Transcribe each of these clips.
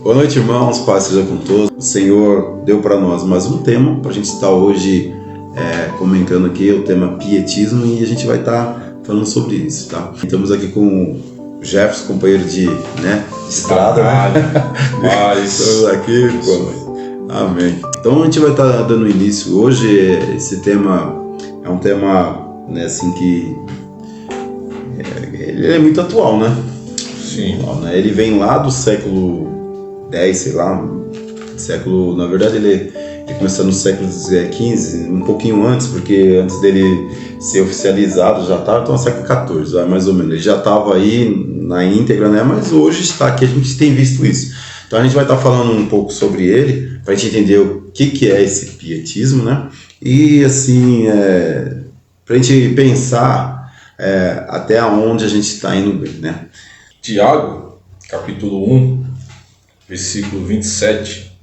Boa noite, irmãos, paz seja com todos. O Senhor deu para nós mais um tema para a gente estar hoje comentando aqui, o tema pietismo, e a gente vai estar falando sobre isso, tá? Estamos aqui com o Jefferson, companheiro de estrada, né? Estamos aqui, pô. Amém. Então a gente vai estar dando início hoje. Esse tema é um tema, né, assim, que ele é muito atual, né? Sim. Ele vem lá do século X, sei lá, século, na verdade ele começou no século XV, um pouquinho antes, porque antes dele ser oficializado já estava, então século XIV, mais ou menos. Ele já estava aí na íntegra, né? Mas hoje está aqui, a gente tem visto isso. Então a gente vai estar falando um pouco sobre ele, para a gente entender o que é esse pietismo, né? E assim, para a gente pensar até onde a gente está indo bem, né? Tiago, capítulo 1, versículo 27,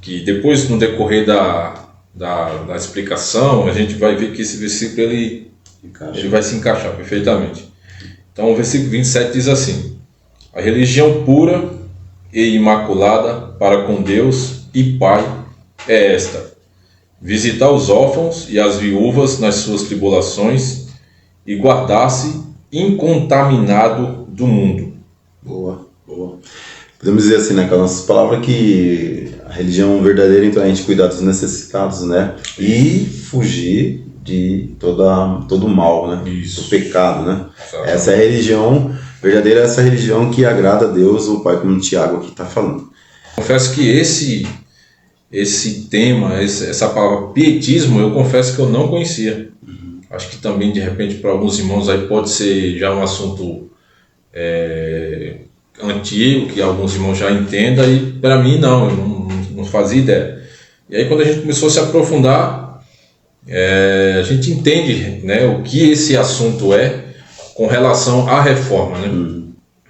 que depois, no decorrer da explicação, a gente vai ver que esse versículo ele vai se encaixar perfeitamente. Então o versículo 27 diz assim: a religião pura e imaculada para com Deus e Pai é esta: visitar os órfãos e as viúvas nas suas tribulações e guardar-se incontaminado do mundo. Boa, boa. Podemos dizer assim, né, com as nossas palavras, que a religião verdadeira, então, é a gente cuidar dos necessitados, né? E fugir de todo mal, né? Isso. Do pecado, né? Exatamente. Essa é a religião verdadeira, essa é a religião que agrada a Deus, o Pai, como o Tiago aqui está falando. Confesso que esse tema, essa palavra pietismo, eu confesso que eu não conhecia. Acho que também, de repente, para alguns irmãos aí pode ser já um assunto antigo, que alguns irmãos já entendam, e para mim não, eu não fazia ideia. E aí quando a gente começou a se aprofundar, a gente entende, né, o que esse assunto é com relação à reforma, né?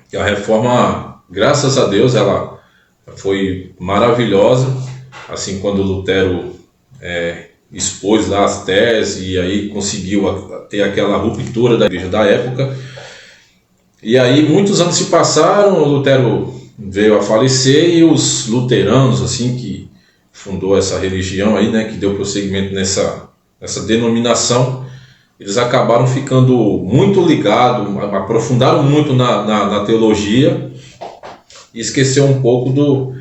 Que a reforma, graças a Deus, ela foi maravilhosa, assim, quando Lutero expôs lá as teses e aí conseguiu ter aquela ruptura da igreja da época. E aí muitos anos se passaram, o Lutero veio a falecer e os luteranos, assim, que fundou essa religião aí, né, que deu prosseguimento nessa denominação, eles acabaram ficando muito ligados, aprofundaram muito na teologia e esqueceu um pouco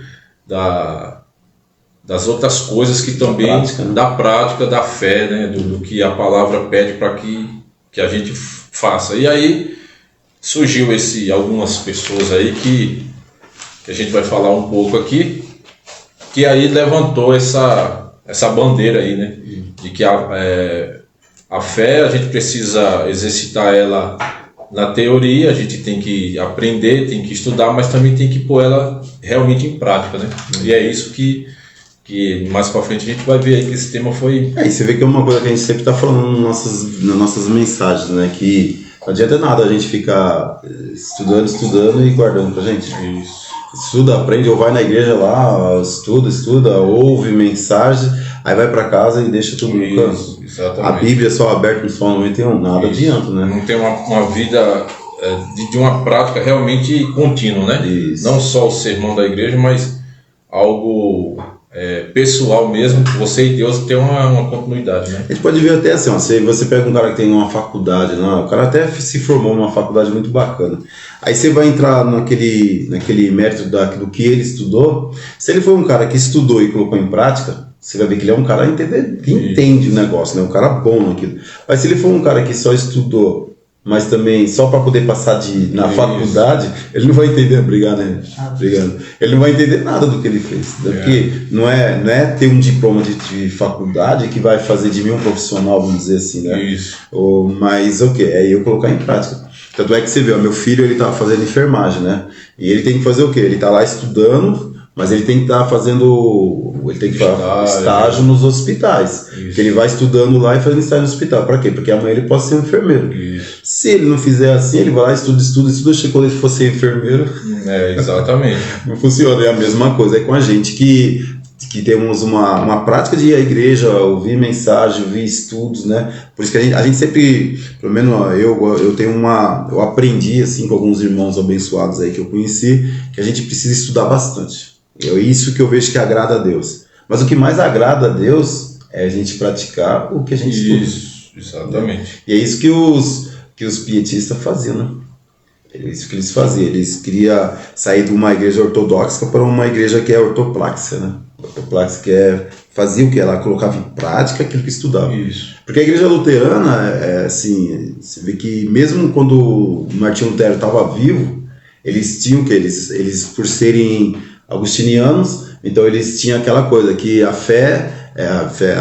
das outras coisas que também, da prática, da fé, né, do que a palavra pede para que a gente faça. E aí surgiu algumas pessoas aí que a gente vai falar um pouco aqui, que aí levantou essa bandeira aí, né, de que a fé, a gente precisa exercitar ela na teoria, a gente tem que aprender, tem que estudar, mas também tem que pôr ela realmente em prática, né? E é isso que mais para frente a gente vai ver aí que esse tema foi... E você vê que é uma coisa que a gente sempre está falando nas nossas mensagens, né? Que não adianta nada a gente ficar estudando e guardando pra gente. Isso. Estuda, aprende, ou vai na igreja lá, estuda, ouve mensagem, aí vai para casa e deixa tudo no canto. Exatamente. A Bíblia é só aberta no Salmo 91, nada adianta, né? Não tem uma vida de uma prática realmente contínua, né? Isso. Não só o sermão da igreja, mas algo pessoal mesmo, você e Deus tem uma continuidade, né? A gente pode ver até assim, ó, você pega um cara que tem uma faculdade, né? O cara até se formou numa faculdade muito bacana. Aí você vai entrar naquele mérito do que ele estudou. Se ele for um cara que estudou e colocou em prática, você vai ver que ele é um cara que entende o negócio, né? Um cara bom naquilo. Mas se ele for um cara que só estudou, mas também só para poder passar na faculdade, ele não vai entender, obrigado. Ele não vai entender nada do que ele fez, né? Porque não é ter um diploma de faculdade que vai fazer de mim um profissional, vamos dizer assim, né? Isso. Mas o que? É eu colocar em prática. Tanto é que você vê, meu filho, ele tá fazendo enfermagem, né? E ele tem que fazer o quê? Ele tá lá estudando, mas ele tem que estar fazendo estágio nos hospitais. Que ele vai estudando lá e fazendo estágio no hospital. Para quê? Porque amanhã ele pode ser um enfermeiro. Isso. Se ele não fizer assim, ele vai lá, estuda, quando ele for ser enfermeiro. Exatamente. Não funciona, é a mesma coisa. É com a gente que que temos uma prática de ir à igreja, ouvir mensagem, ouvir estudos, né? Por isso que a gente sempre, pelo menos eu tenho eu aprendi assim com alguns irmãos abençoados aí que eu conheci, que a gente precisa estudar bastante. É isso que eu vejo que agrada a Deus. Mas o que mais agrada a Deus é a gente praticar o que a gente estuda. Isso, exatamente. E é isso que os pietistas faziam, né? É isso que eles faziam. Eles queriam sair de uma igreja ortodoxa para uma igreja que é ortopláxia, né? Ortopláxia que fazia o que? Ela colocava em prática aquilo que estudava. Isso. Porque a igreja luterana, assim, você vê que mesmo quando o Martinho Lutero estava vivo, eles tinham o que? Eles, por serem agustinianos, então eles tinham aquela coisa que a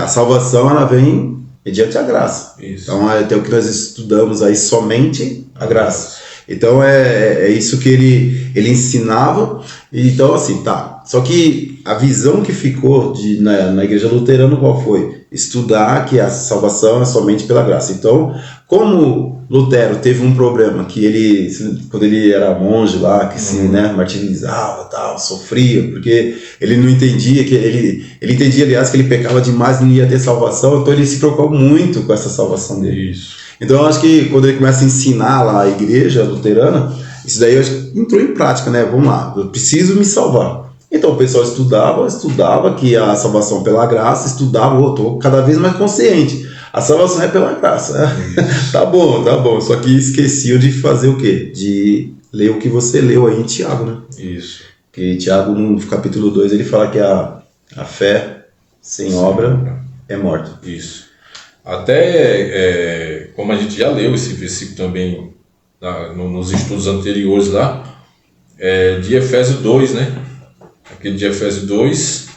salvação, ela vem mediante a graça. Isso. Então, até o que nós estudamos aí, somente a graça. Então, é isso que ele ensinava. Então, assim, tá. Só que a visão que ficou na igreja luterana, qual foi? Estudar que a salvação é somente pela graça. Então, como Lutero teve um problema, que quando ele era monge lá, que se martirizava, tal, sofria, porque ele não entendia, ele entendia, aliás, que ele pecava demais e não ia ter salvação, então ele se preocupou muito com essa salvação dele. Isso. Então eu acho que quando ele começa a ensinar lá a igreja luterana, isso daí eu acho que entrou em prática, né? Vamos lá, eu preciso me salvar. Então o pessoal estudava que a salvação pela graça, eu estou cada vez mais consciente. A salvação é pela graça, né? Tá bom. Só que esqueciam de fazer o quê? De ler o que você leu aí em Tiago, né? Isso. Que Tiago, no capítulo 2, ele fala que a fé sem obra é morta. Isso. Até, como a gente já leu esse versículo também nos estudos anteriores lá, de Efésios 2, né? Aquele de Efésios 2,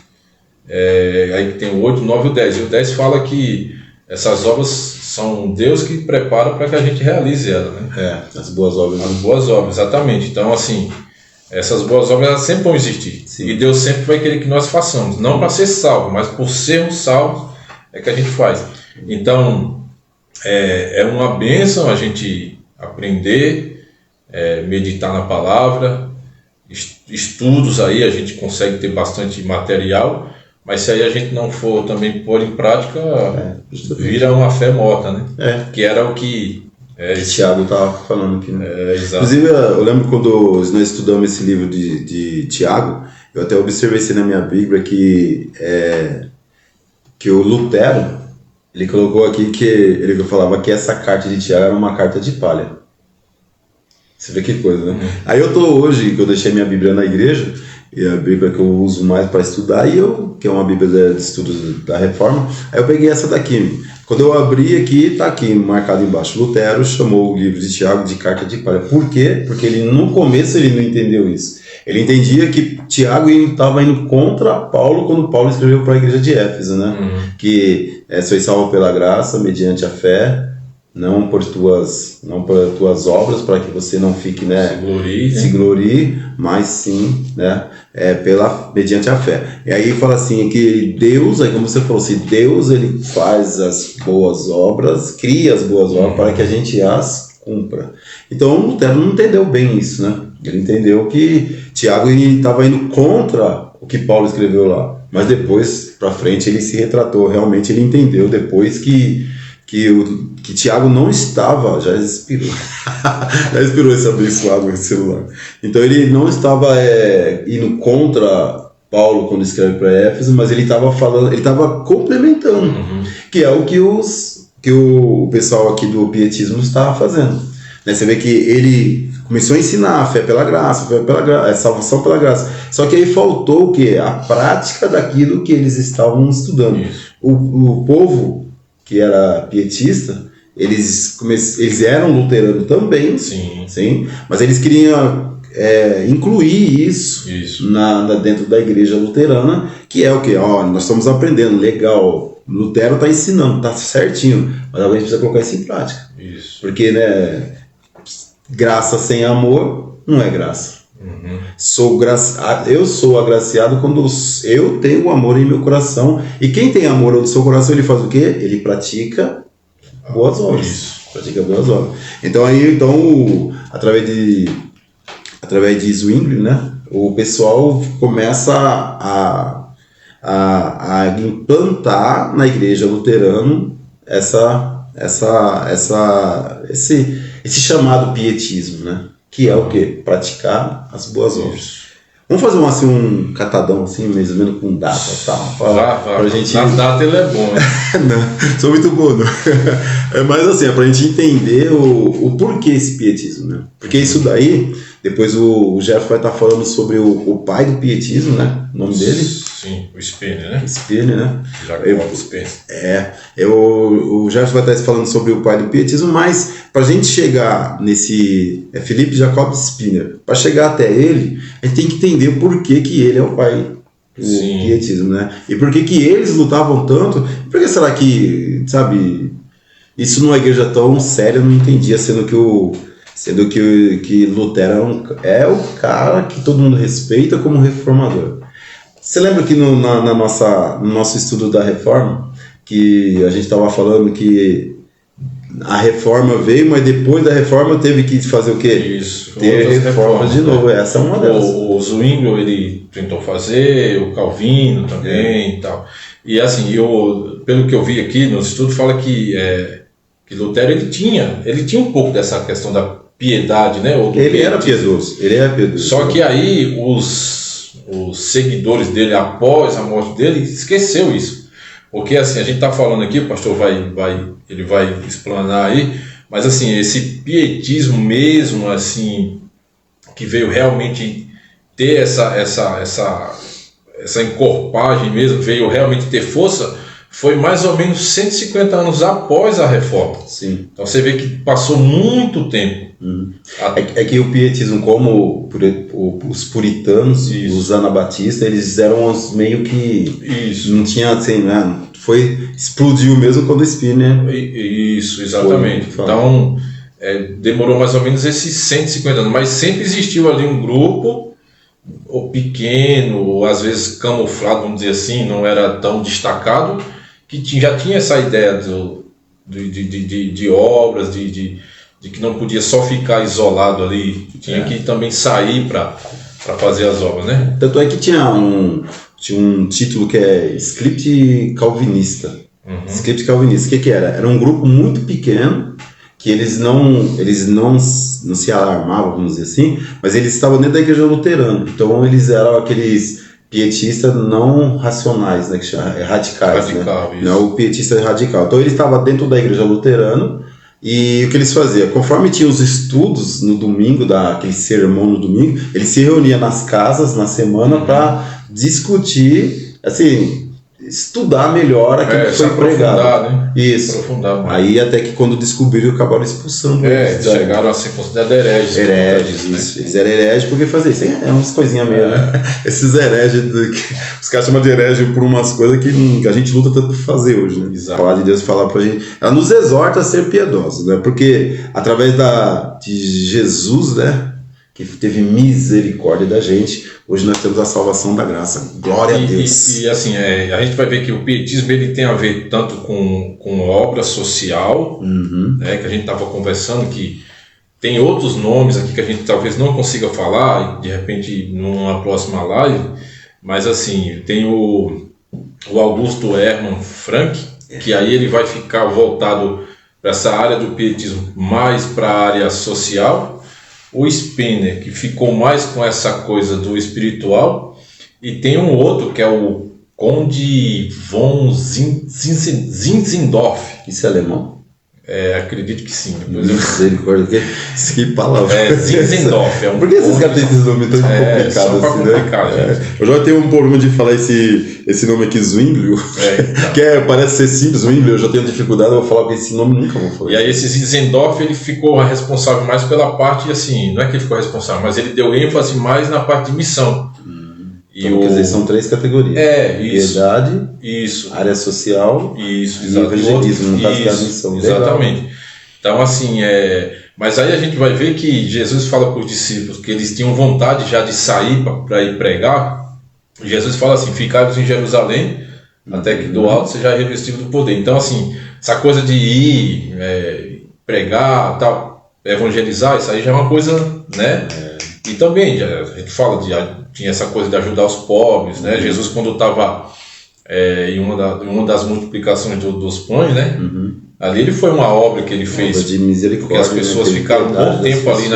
aí tem o 8, o 9 e o 10. E o 10 fala que essas obras são Deus que prepara para que a gente realize elas, né? As boas obras. As boas obras, exatamente. Então, assim, essas boas obras elas sempre vão existir. Sim. E Deus sempre vai querer que nós façamos. Não para ser salvo, mas por sermos salvos é que a gente faz. Então, é uma bênção a gente aprender, meditar na palavra, estudos aí, a gente consegue ter bastante material, mas se aí a gente não for também pôr em prática, vira uma fé morta, né? Que era o que... Tiago estava falando aqui, né? Exato. Inclusive, eu lembro quando nós estudamos esse livro de Tiago, eu até observei isso na minha Bíblia, que o Lutero, ele colocou aqui que ele falava que essa carta de Tiago era uma carta de palha. Você vê que coisa, né? Aí eu tô hoje, que eu deixei minha Bíblia na igreja, e a Bíblia que eu uso mais para estudar, que é uma Bíblia de estudos da Reforma, aí eu peguei essa daqui. Quando eu abri aqui, tá aqui marcado embaixo, Lutero chamou o livro de Tiago de carta de palha. Por quê? Porque no começo ele não entendeu isso. Ele entendia que Tiago estava indo contra Paulo quando Paulo escreveu para a igreja de Éfeso, né? Que sois salvo pela graça, mediante a fé, não por tuas obras, para que você não fique, né, se glorie, mas sim, né, mediante a fé. E aí fala assim, que Deus, aí como você falou, se Deus ele faz as boas obras, cria as boas obras para que a gente as cumpra. Então Lutero não entendeu bem isso, né? Ele entendeu que Tiago estava indo contra o que Paulo escreveu lá, mas depois para frente ele se retratou, realmente ele entendeu depois que Tiago não estava, já expirou esse abençoado celular. Então ele não estava indo contra Paulo quando escreve para Éfeso, mas ele estava falando, ele estava complementando, que é o que o pessoal aqui do pietismo estava fazendo. Né? Você vê que ele começou a ensinar a fé pela graça, salvação pela graça. Só que aí faltou o quê? A prática daquilo que eles estavam estudando. O povo que era pietista, eles eram luteranos também, sim, mas eles queriam incluir isso. Dentro da igreja luterana, que é o que? Nós estamos aprendendo, legal, Lutero está ensinando, está certinho, mas alguém precisa colocar isso em prática. Isso. Porque, né, graça sem amor não é graça. Eu sou agraciado quando eu tenho amor em meu coração. E quem tem amor no seu coração, ele faz o quê? Ele pratica boas obras. Pratica boas obras. Então, através de Zwingli, né, o pessoal começa a implantar na igreja luterana esse chamado pietismo, né? Que é o quê? Praticar as boas obras. Vamos fazer um catadão assim, mais ou menos com data e tal. Pra gente... Na data ele é bom, né? Não, sou muito bom, não. Mas assim, é pra gente entender o porquê esse pietismo, né? Porque isso daí, depois o Jeff vai estar falando sobre o pai do pietismo, né? O nome dele? Sim, o Spener, né? Spener, né? Jacob Spener. O Jeff vai estar falando sobre o pai do pietismo, mas pra gente chegar nesse... Felipe Jacob Spener. Pra chegar até ele, a gente tem que entender o porquê que ele é o pai do pietismo, né? E por que eles lutavam tanto? Por que será que, sabe, isso numa igreja tão séria eu não entendia, sendo que Lutero é o cara que todo mundo respeita como reformador. Você lembra que no nosso estudo da reforma, que a gente estava falando que a reforma veio, mas depois da reforma teve que fazer o quê? Isso. Ter reformas de novo. Né? Essa é uma delas. O Zwinglio, ele tentou fazer, o Calvino também e tal. E assim, pelo que eu vi aqui no estudo, fala que Lutero ele tinha um pouco dessa questão da piedade, né? Ele era piedoso. Só que aí os seguidores dele, após a morte dele, esqueceu isso. Porque assim, a gente está falando aqui, o pastor ele vai explanar aí, mas assim, esse pietismo mesmo, assim, que veio realmente ter essa encorpagem mesmo, veio realmente ter força, foi mais ou menos 150 anos após a reforma. Sim. Então você vê que passou muito tempo. É que o pietismo, como os puritanos, os anabatistas, eles eram os meio que... Isso. Não tinha assim, né? Explodiu mesmo quando o Spener... Isso, exatamente. Então, demorou mais ou menos esses 150 anos, mas sempre existiu ali um grupo, ou pequeno, ou às vezes camuflado, vamos dizer assim, não era tão destacado, que já tinha essa ideia de obras, de que não podia só ficar isolado ali, tinha que também sair para fazer as obras, né? Tanto é que tinha um título que é Script Calvinista. Script Calvinista, o que era? Era um grupo muito pequeno, que eles não se alarmavam, vamos dizer assim, mas eles estavam dentro da igreja luterana. Então eles eram aqueles pietistas não racionais, né, que chama, radicais, radical, né? Não, o pietista radical. Então ele estava dentro da igreja luterana. E o que eles faziam? Conforme tinha os estudos no domingo, aquele sermão no domingo, eles se reuniam nas casas na semana para discutir, assim, estudar melhor aquilo que foi pregado. Né? Isso. Aprofundar, aí até que quando descobriram, acabaram expulsando eles. Chegaram a ser considerados hereges. Hereges, isso. Eles eram hereges porque faziam isso. É umas coisinhas meio, né? Esses hereges, os caras chamam de herege por umas coisas que a gente luta tanto por fazer hoje, né? Exato. A palavra de Deus falar pra gente. Ela nos exorta a ser piedosos, né? Porque através de Jesus, né? Que teve misericórdia da gente, hoje nós temos a salvação da graça. Glória a Deus. E assim, a gente vai ver que o pietismo ele tem a ver tanto com obra social, né, que a gente estava conversando, que tem outros nomes aqui que a gente talvez não consiga falar, de repente numa próxima live, mas assim, tem o Augusto Hermann Frank, que aí ele vai ficar voltado para essa área do pietismo, mais para a área social. O Spener, que ficou mais com essa coisa do espiritual, e tem um outro que é o Conde von Zinzendorf. Isso é alemão? Acredito que sim. Misericórdia, que palavra. Zinzendorf. Por que esses caras têm esses nomes tão complicados assim, né? Eu já tenho um problema de falar esse nome aqui, Zwinglio, que parece ser simples, Zwinglio, eu já tenho dificuldade, eu vou falar com esse nome, nunca vou falar. E aí esse Zinzendorf, ele ficou responsável mais pela parte, assim, não é que ele ficou responsável, mas ele deu ênfase mais na parte de missão. Então, quer dizer, são 3 categorias. Isso. Piedade, isso. Área social e evangelismo, no caso da missão. Exatamente. Legal. Então, assim, mas aí a gente vai ver que Jesus fala para os discípulos que eles tinham vontade já de sair para ir pregar. Jesus fala assim, ficai-vos em Jerusalém, até que do alto seja revestido do poder. Então, assim, essa coisa de ir, pregar, tal, evangelizar, isso aí já é uma coisa, né? E também, a gente fala tinha essa coisa de ajudar os pobres, né? Jesus, quando estava em uma das multiplicações dos pães, né? Ali ele foi uma obra que ele fez, obra de misericórdia, porque as pessoas ficaram um bom tempo ali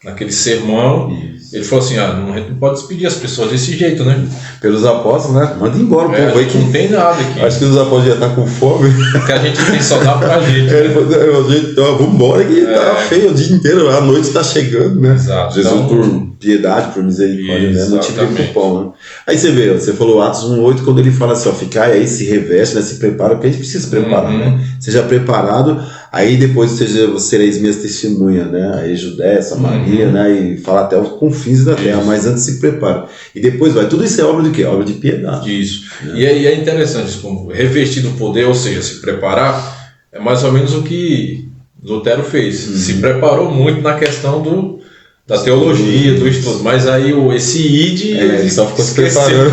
naquele sermão. Isso. Ele falou assim, a gente não pode despedir as pessoas desse jeito, né? Pelos apóstolos, né? Manda embora o povo aí que não tem nada aqui. Acho que os apóstolos já estão com fome. Porque a gente tem só dá pra gente. Ele falou, então, vamos embora que tá feio o dia inteiro, a noite está chegando, né? Exato. Jesus, então, por piedade, por misericórdia, né? Multiplica o pão, né? Aí você falou Atos 1:8, quando ele fala assim, ó, ficai aí, se reveste, né? Se prepara, porque a gente precisa se preparar, né? Seja preparado, aí depois sereis minhas testemunhas, né? Aí Judéia, Samaria, né? E fala até os confins da terra, mas antes se prepara. E depois vai, tudo isso é obra de quê? Obra de piedade. Isso. Né? E é interessante, como revestir do poder, ou seja, se preparar, é mais ou menos o que Lutero fez. Se preparou muito na questão da teologia, do estudo, mas aí esse id ele só ficou se preparando.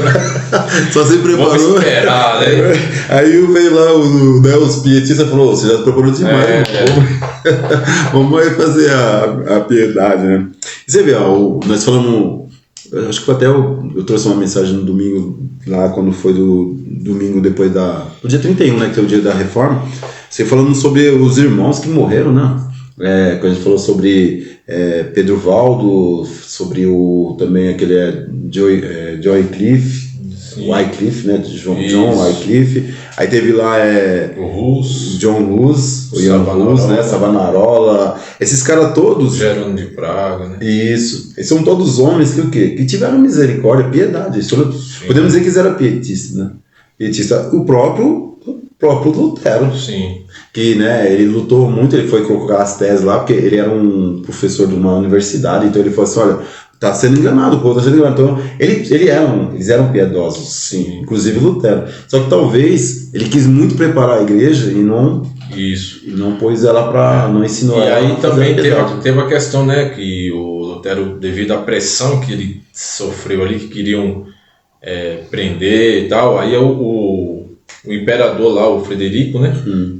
Só se preparou. Vamos esperar, né? Aí veio lá os pietistas falou, você já se preparou demais, vamos aí fazer a piedade, né? E você vê, nós falamos, acho que até eu trouxe uma mensagem no domingo, lá quando foi do domingo depois do dia 31, né, que é o dia da reforma, você falando sobre os irmãos que morreram, né? Quando a gente falou sobre Pedro Valdo, sobre também aquele Joy Cliff, Wycliffe, né? John Wycliffe. Aí teve lá o Hus, John Hus, o Ian Hus, né? Savonarola. Esses caras todos. Jerônimo de Praga, né? Isso. Eles são todos homens que tiveram misericórdia, piedade. Podemos dizer que eles eram pietistas, né? Pietista. O próprio Lutero. Sim. Que, né, ele lutou muito, ele foi colocar as teses lá, porque ele era um professor de uma universidade, então ele falou assim, olha, tá sendo enganado, o povo tá sendo enganado. Então, eles eram piedosos, sim, inclusive Lutero. Só que talvez ele quis muito preparar a igreja e não pôs ela para, não ensinou ela. E aí também teve a questão, né, que o Lutero, devido à pressão que ele sofreu ali, que queriam prender e tal, aí o imperador lá, o Frederico, né,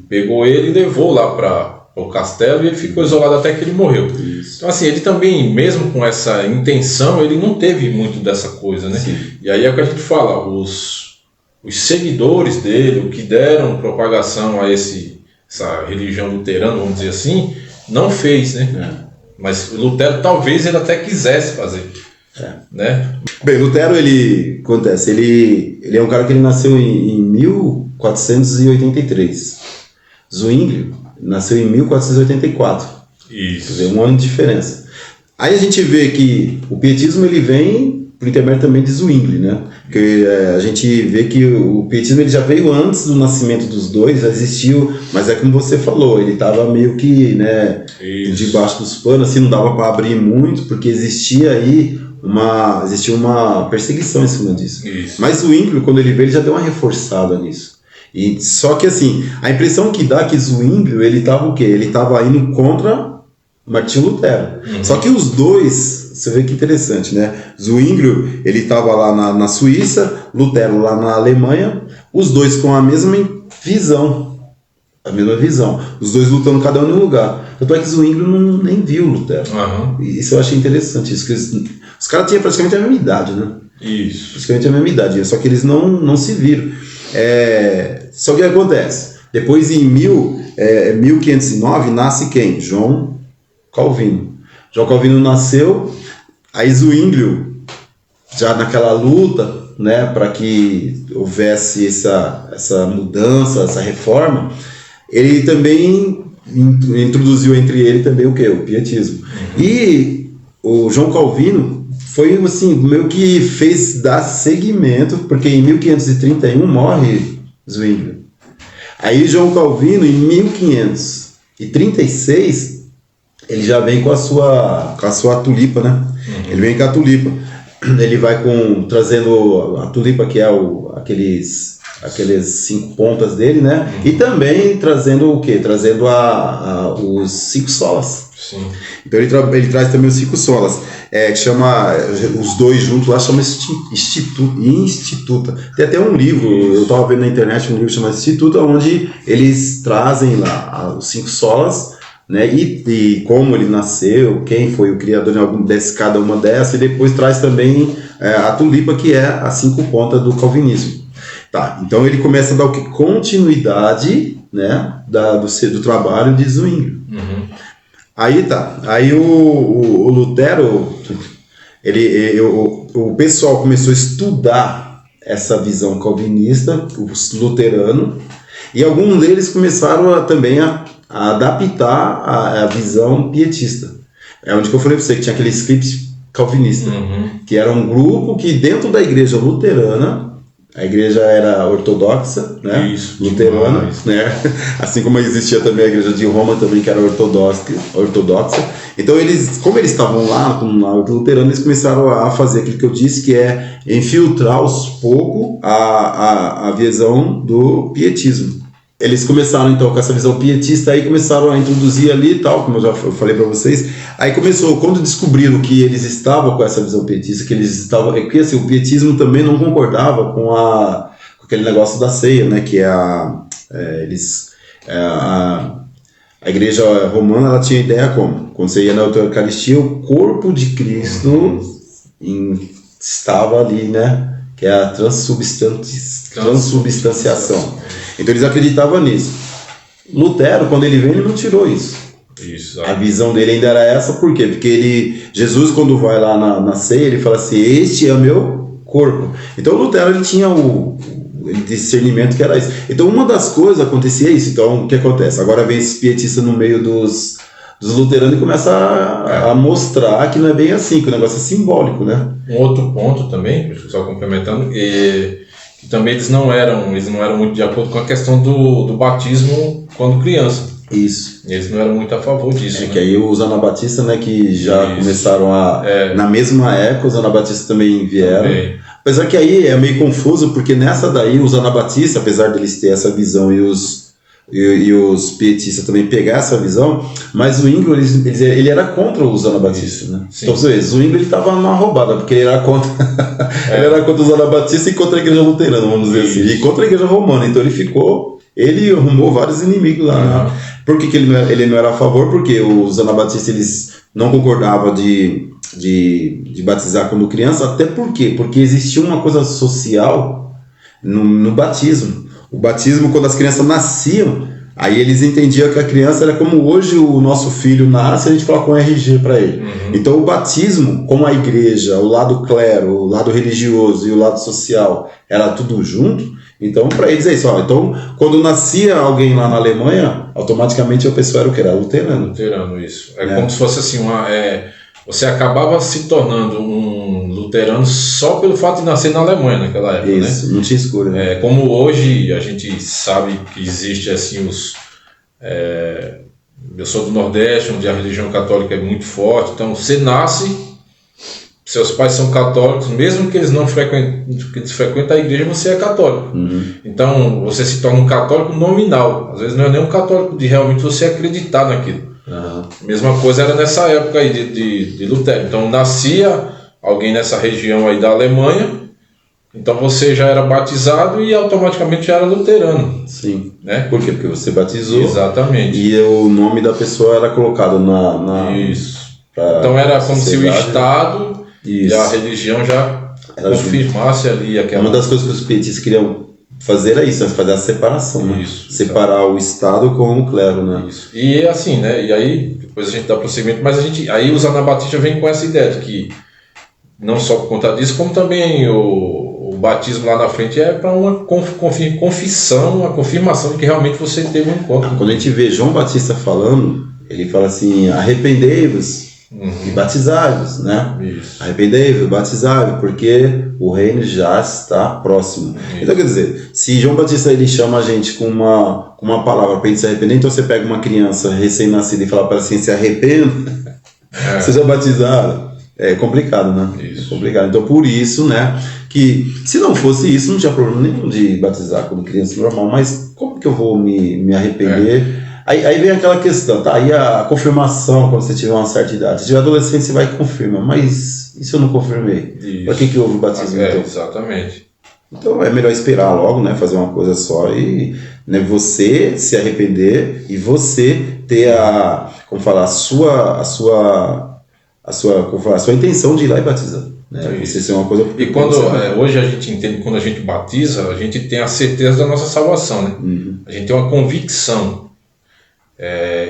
pegou ele e levou lá para o castelo e ele ficou isolado até que ele morreu. Isso. Então assim, ele também, mesmo com essa intenção, ele não teve muito dessa coisa, né? Sim. E aí é o que a gente fala, os seguidores dele, o que deram propagação a essa religião luterana, vamos dizer assim, não fez, né? Mas Lutero talvez ele até quisesse fazer. Né? Bem, Lutero, ele é um cara que ele nasceu em 1483. Zwinglio nasceu em 1484. Isso. Quer dizer, um ano de diferença. Aí a gente vê que o pietismo ele vem por intermédio também de Zwinglio, né? Porque a gente vê que o pietismo ele já veio antes do nascimento dos dois, já existiu, mas é como você falou, ele estava meio que, né, debaixo dos panos, assim, não dava para abrir muito, porque existia aí uma perseguição em cima disso. Isso. Mas o Zwinglio, quando ele veio, ele já deu uma reforçada nisso. E, só que assim, a impressão que dá é que Zwinglio, ele estava o quê? Ele estava indo contra Martinho Lutero. Só que os dois, você vê que interessante, né? Zwinglio, ele estava lá na Suíça, Lutero lá na Alemanha, os dois com a mesma visão. Os dois lutando cada um em um lugar. Tanto é que Zwinglio nem viu Lutero. Isso eu achei interessante. Isso que os caras tinham praticamente a mesma idade, né? Isso. Praticamente a mesma idade, só que eles não se viram. Só que o que acontece? Depois, em 1509, nasce quem? João Calvino. João Calvino nasceu, aí Zwinglio, já naquela luta, né, para que houvesse essa mudança, essa reforma, ele também introduziu entre ele também o quê? O pietismo. E o João Calvino foi assim, meio que fez dar seguimento, porque em 1531 morre Zwinglio. Aí João Calvino, em 1536, ele já vem com a sua tulipa, né? Ele vem com a tulipa. Ele vai trazendo a tulipa, que é aqueles 5 pontas dele, né? E também trazendo o quê? Trazendo os 5 solas. Sim. Então ele traz também os 5 solas. Que chama, os dois juntos lá, chama Instituta. Tem até um livro, eu estava vendo na internet um livro chamado Instituta, onde eles trazem lá os 5 solas, né, e como ele nasceu, quem foi o criador de cada uma dessas, e depois traz também a tulipa, que é as 5 pontas do calvinismo. Tá, então ele começa a dar o que? Continuidade, né, do trabalho de Zwingli. Aí tá, aí o Lutero, o pessoal começou a estudar essa visão calvinista, os luteranos, e alguns deles começaram também a adaptar a visão pietista. É onde que eu falei para você que tinha aquele script calvinista, que era um grupo que dentro da igreja luterana, a igreja era ortodoxa, né? Isso, luterana, né? Assim como existia também a igreja de Roma também, que era ortodoxa. Então eles, como eles estavam lá no luterano, eles começaram a fazer aquilo que eu disse, que é infiltrar aos poucos a visão do pietismo. Eles começaram então com essa visão pietista, aí começaram a introduzir ali e tal, como eu já falei para vocês. Aí começou, quando descobriram que eles estavam com essa visão pietista, que eles estavam, que assim, o pietismo também não concordava com aquele negócio da ceia, né, que a igreja romana, ela tinha ideia como, quando você ia na Eucaristia, o corpo de Cristo estava ali, né, que é a transubstanciação. Então eles acreditavam nisso. Lutero, quando ele veio, ele não tirou isso. A visão dele ainda era essa, por quê? Porque Jesus, quando vai lá na ceia, ele fala assim, este é o meu corpo. Então o Lutero, ele tinha o discernimento que era isso. Então uma das coisas acontecia isso. Então o que acontece? Agora vem esse pietista no meio dos luteranos e começa a mostrar que não é bem assim, que o negócio é simbólico, né? Um outro ponto também, só complementando, que também eles não eram muito de acordo com a questão do batismo quando criança. Isso. Eles não eram muito a favor disso. Que aí os anabatistas, né, que já começaram na mesma época, os anabatistas também vieram. Apesar que aí é meio confuso, porque nessa daí os anabatistas, apesar deles ter essa visão e os pietistas também pegar essa visão, mas o Zwingli, ele era contra os anabatistas, né? Sim. Então você vê, Zwingli, ele estava numa roubada, porque ele era contra ele era contra os anabatistas e contra a igreja luterana, vamos dizer assim, e contra a igreja romana. Então ele arrumou vários inimigos lá, né? Por que ele não era a favor? Porque os anabatistas, eles não concordavam de batizar quando criança. Até por quê? Porque existia uma coisa social no batismo. O batismo, quando as crianças nasciam, aí eles entendiam que a criança era como hoje o nosso filho nasce, a gente coloca um RG para ele. Então o batismo, como a igreja, o lado clero, o lado religioso e o lado social, era tudo junto. Então para eles é isso. Então quando nascia alguém lá na Alemanha, automaticamente a pessoa era o que? Era luterano. Luterano, isso. É como se fosse assim, você acabava se tornando um luterano só pelo fato de nascer na Alemanha naquela época, isso, né? Não tinha escolha. Né? Como hoje a gente sabe que existe assim eu sou do Nordeste, onde a religião católica é muito forte, então você nasce, seus pais são católicos, mesmo que eles não frequentem a igreja, você é católico. Então você se torna um católico nominal, às vezes não é nem um católico de realmente você acreditar naquilo. Mesma coisa era nessa época aí de Lutero. Então nascia alguém nessa região aí da Alemanha, então você já era batizado e automaticamente já era luterano. Sim. Né? Por quê? Porque você batizou. Exatamente. E o nome da pessoa era colocado Isso. Então era como se o Estado e a religião já confirmasse ali aquela... Uma das coisas que os pietistas queriam fazer era isso, fazer a separação, né? Separar o Estado com o clero, né? Isso. E assim, né? E aí, depois a gente dá prosseguimento, mas aí os anabatistas vêm com essa ideia de que, não só por conta disso, como também o batismo lá na frente é para uma confissão, uma confirmação de que realmente você teve um encontro. Quando a gente vê João Batista falando, ele fala assim, arrependei-vos e batizai-vos, né? Arrependei-vos, batizai-vos, porque o reino já está próximo. Então quer dizer, se João Batista ele chama a gente com uma palavra para a gente se arrepender, então você pega uma criança recém-nascida e fala para ela assim, se arrependa, seja batizado. É complicado, né? É complicado. Então por isso, né, que se não fosse isso, não tinha problema nenhum de batizar como criança normal, mas como que eu vou me arrepender? Aí vem aquela questão, tá? Aí a confirmação, quando você tiver uma certa idade. Se tiver adolescente, você vai e confirma. Mas e se eu não confirmei? Para que houve o batismo? Então? Exatamente. Então é melhor esperar logo, né? Fazer uma coisa só e, né, você se arrepender e você ter a sua a sua intenção de ir lá e batizar. Né? Isso é uma coisa. E quando hoje a gente entende, quando a gente batiza, a gente tem a certeza da nossa salvação, né? A gente tem uma convicção.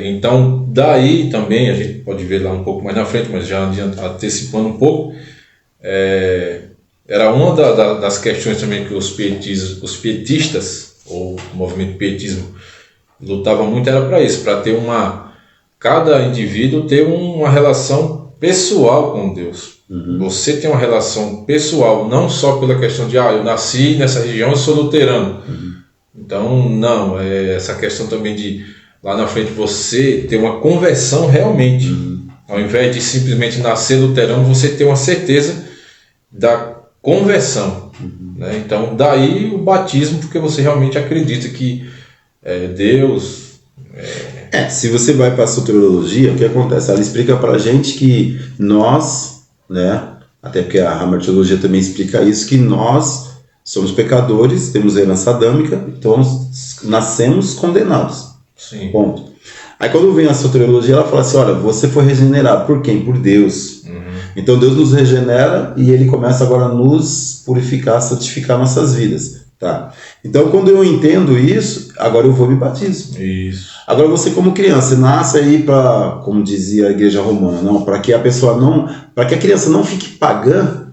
Então, daí também, a gente pode ver lá um pouco mais na frente, mas já antecipando um pouco, era uma das questões também que os pietistas, ou o movimento pietismo, lutava muito, era para isso, para ter cada indivíduo ter uma relação pessoal com Deus. Você tem uma relação pessoal, não só pela questão de eu nasci nessa região, eu sou luterano. Então, não, essa questão também de lá na frente você ter uma conversão realmente, ao invés de simplesmente nascer luterano, você ter uma certeza da conversão. Né? Então, daí o batismo, porque você realmente acredita que Deus... se você vai para a soteriologia, o que acontece? Ela explica para a gente que nós, né, até porque a martirologia também explica isso, que nós somos pecadores, temos herança adâmica, então nascemos condenados. Sim. Ponto. Aí quando vem a soteriologia, ela fala assim, olha, você foi regenerado por quem? Por Deus. Então Deus nos regenera e Ele começa agora a nos purificar, santificar nossas vidas. Tá? Então quando eu entendo isso, agora eu vou me batizo. Isso. Agora você como criança, você nasce aí para, como dizia a igreja romana, não, para que a pessoa não, para que a criança não fique pagã,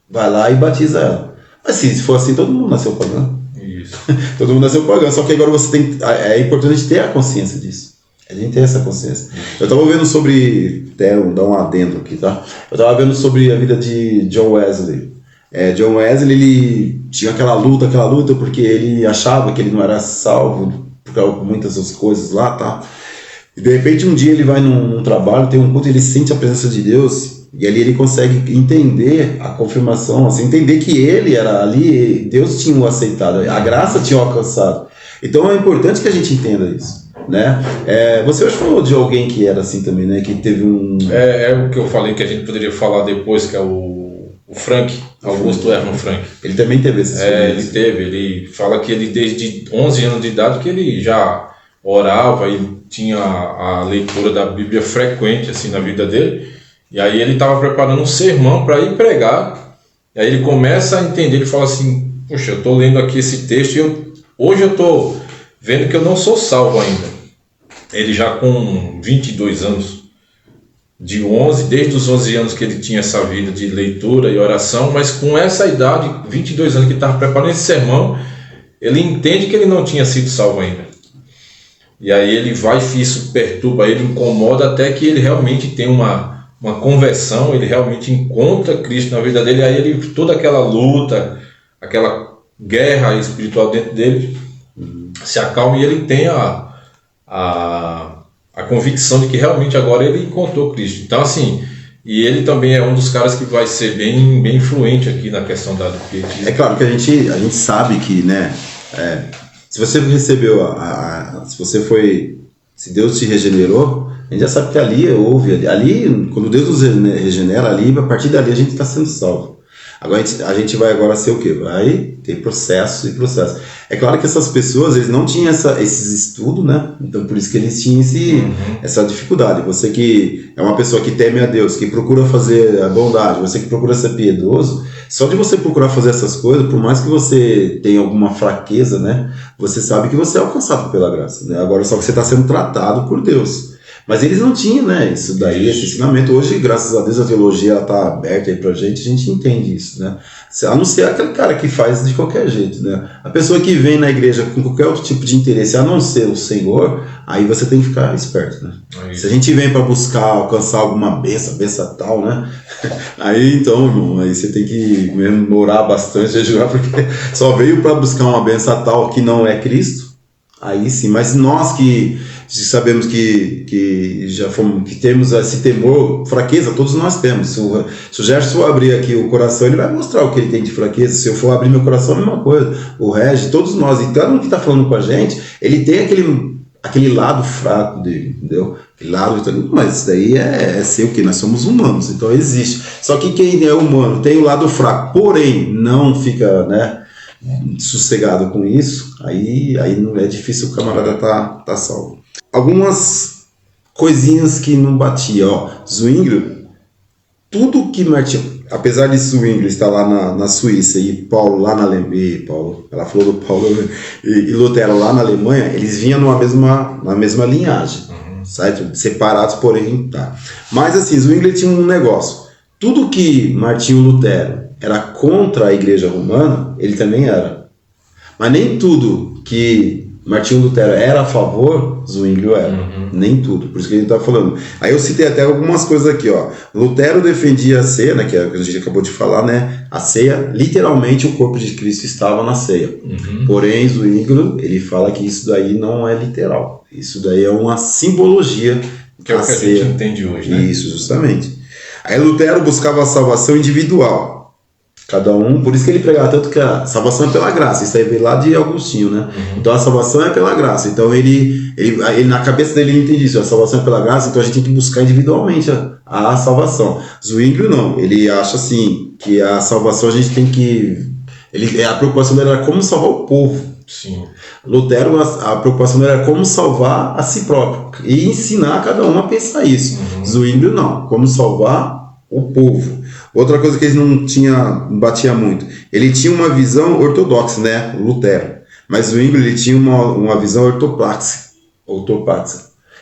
vai lá e batiza ela. Mas se for assim, todo mundo nasceu pagã. Isso. Todo mundo nasceu pagã, só que agora você tem, é importante a gente ter a consciência disso. A gente tem essa consciência. Eu estava vendo sobre, até dar um adendo aqui, tá? Eu estava vendo sobre a vida de John Wesley. John Wesley, ele tinha aquela luta, porque ele achava que ele não era salvo por muitas das coisas lá, tá? E de repente um dia ele vai num trabalho, tem um culto, ele sente a presença de Deus, e ali ele consegue entender a confirmação, assim, entender que ele era ali, Deus tinha o aceitado, a graça tinha o alcançado. Então é importante que a gente entenda isso. Né? Você hoje falou de alguém que era assim também, né? Que teve um... o que eu falei que a gente poderia falar depois, que é o Frank, Augusto Hermann Frank. Ele também teve esses ele fala que ele desde 11 anos de idade que ele já orava e tinha a leitura da Bíblia frequente assim na vida dele, e aí ele estava preparando um sermão para ir pregar, e aí ele começa a entender, ele fala assim, puxa, eu estou lendo aqui esse texto e hoje eu estou vendo que eu não sou salvo ainda. Ele já com 22 anos, desde os 11 anos que ele tinha essa vida de leitura e oração, mas com essa idade, 22 anos que ele estava preparando esse sermão, ele entende que ele não tinha sido salvo ainda. E aí ele vai, isso perturba ele, incomoda, até que ele realmente tem uma conversão, ele realmente encontra Cristo na vida dele, e aí ele, toda aquela luta, aquela guerra espiritual dentro dele, se acalma e ele tem a convicção de que realmente agora ele encontrou Cristo. Então assim, e ele também é um dos caras que vai ser bem influente aqui na questão do pietismo. É claro que a gente sabe que, né, se você recebeu se Deus te regenerou, a gente já sabe que ali quando Deus nos regenera, ali, a partir dali a gente está sendo salvo. Agora a gente vai agora ser o quê? Vai ter processo e processo. É claro que essas pessoas, eles não tinham esses estudos, né? Então por isso que eles tinham essa dificuldade. Você que é uma pessoa que teme a Deus, que procura fazer a bondade, você que procura ser piedoso, só de você procurar fazer essas coisas, por mais que você tenha alguma fraqueza, né? Você sabe que você é alcançado pela graça, né? Agora só que você está sendo tratado por Deus. Mas eles não tinham, né, isso daí, esse ensinamento. Hoje, graças a Deus, a teologia está aberta aí pra gente, a gente entende isso, né? A não ser aquele cara que faz de qualquer jeito, né? A pessoa que vem na igreja com qualquer outro tipo de interesse, a não ser o Senhor, aí você tem que ficar esperto, né? Se a gente vem para buscar alcançar alguma benção tal, né? Aí então, irmão, aí você tem que mesmo orar bastante, jejuar, porque só veio para buscar uma benção tal que não é Cristo, aí sim. Mas nós que sabemos que já fomos, que temos esse temor, fraqueza, todos nós temos. Se o Gerson abrir aqui o coração, ele vai mostrar o que ele tem de fraqueza. Se eu for abrir meu coração, a mesma coisa. O Regi, todos nós, e cada um que está falando com a gente, ele tem aquele lado fraco dele, entendeu? Aquele lado, mas isso daí é ser o que? Nós somos humanos, então existe. Só que quem é humano tem o lado fraco, porém não fica, né, sossegado com isso, aí não é difícil o camarada tá salvo. Algumas coisinhas que não batia, ó. Zwingli, tudo que Martinho, apesar de Zwingli estar lá na Suíça e Paulo lá na Alemanha, ela falou do Paulo, né? E Lutero lá na Alemanha, eles vinham na mesma linhagem, certo? Separados, porém, tá. Mas assim, Zwingli tinha um negócio. Tudo que Martinho Lutero era contra a Igreja Romana, ele também era. Mas nem tudo que Martinho Lutero era a favor, Zwingli era. Nem tudo, por isso que a gente está falando. Aí eu citei até algumas coisas aqui, ó. Lutero defendia a ceia, né, que é o que a gente acabou de falar, né? A ceia, literalmente o corpo de Cristo estava na ceia. Porém, Zwingli, ele fala que isso daí não é literal. Isso daí é uma simbologia. Que é o que a gente entende hoje, né? Isso, justamente. Aí Lutero buscava a salvação individual. Cada um, por isso que ele pregava tanto que a salvação é pela graça. Isso aí veio lá de Agostinho, né? Então a salvação é pela graça. Então ele na cabeça dele ele entende isso. A salvação é pela graça, então a gente tem que buscar individualmente a salvação. Zwingli não. Ele acha assim que a salvação a gente tem que... a preocupação dele era como salvar o povo. Sim. Lutero, a preocupação dele era como salvar a si próprio e ensinar cada um a pensar isso. Zwingli não. Como salvar o povo. Outra coisa que ele não batia muito, ele tinha uma visão ortodoxa, né, Lutero, mas Zwingli ele tinha uma visão ortopraxa,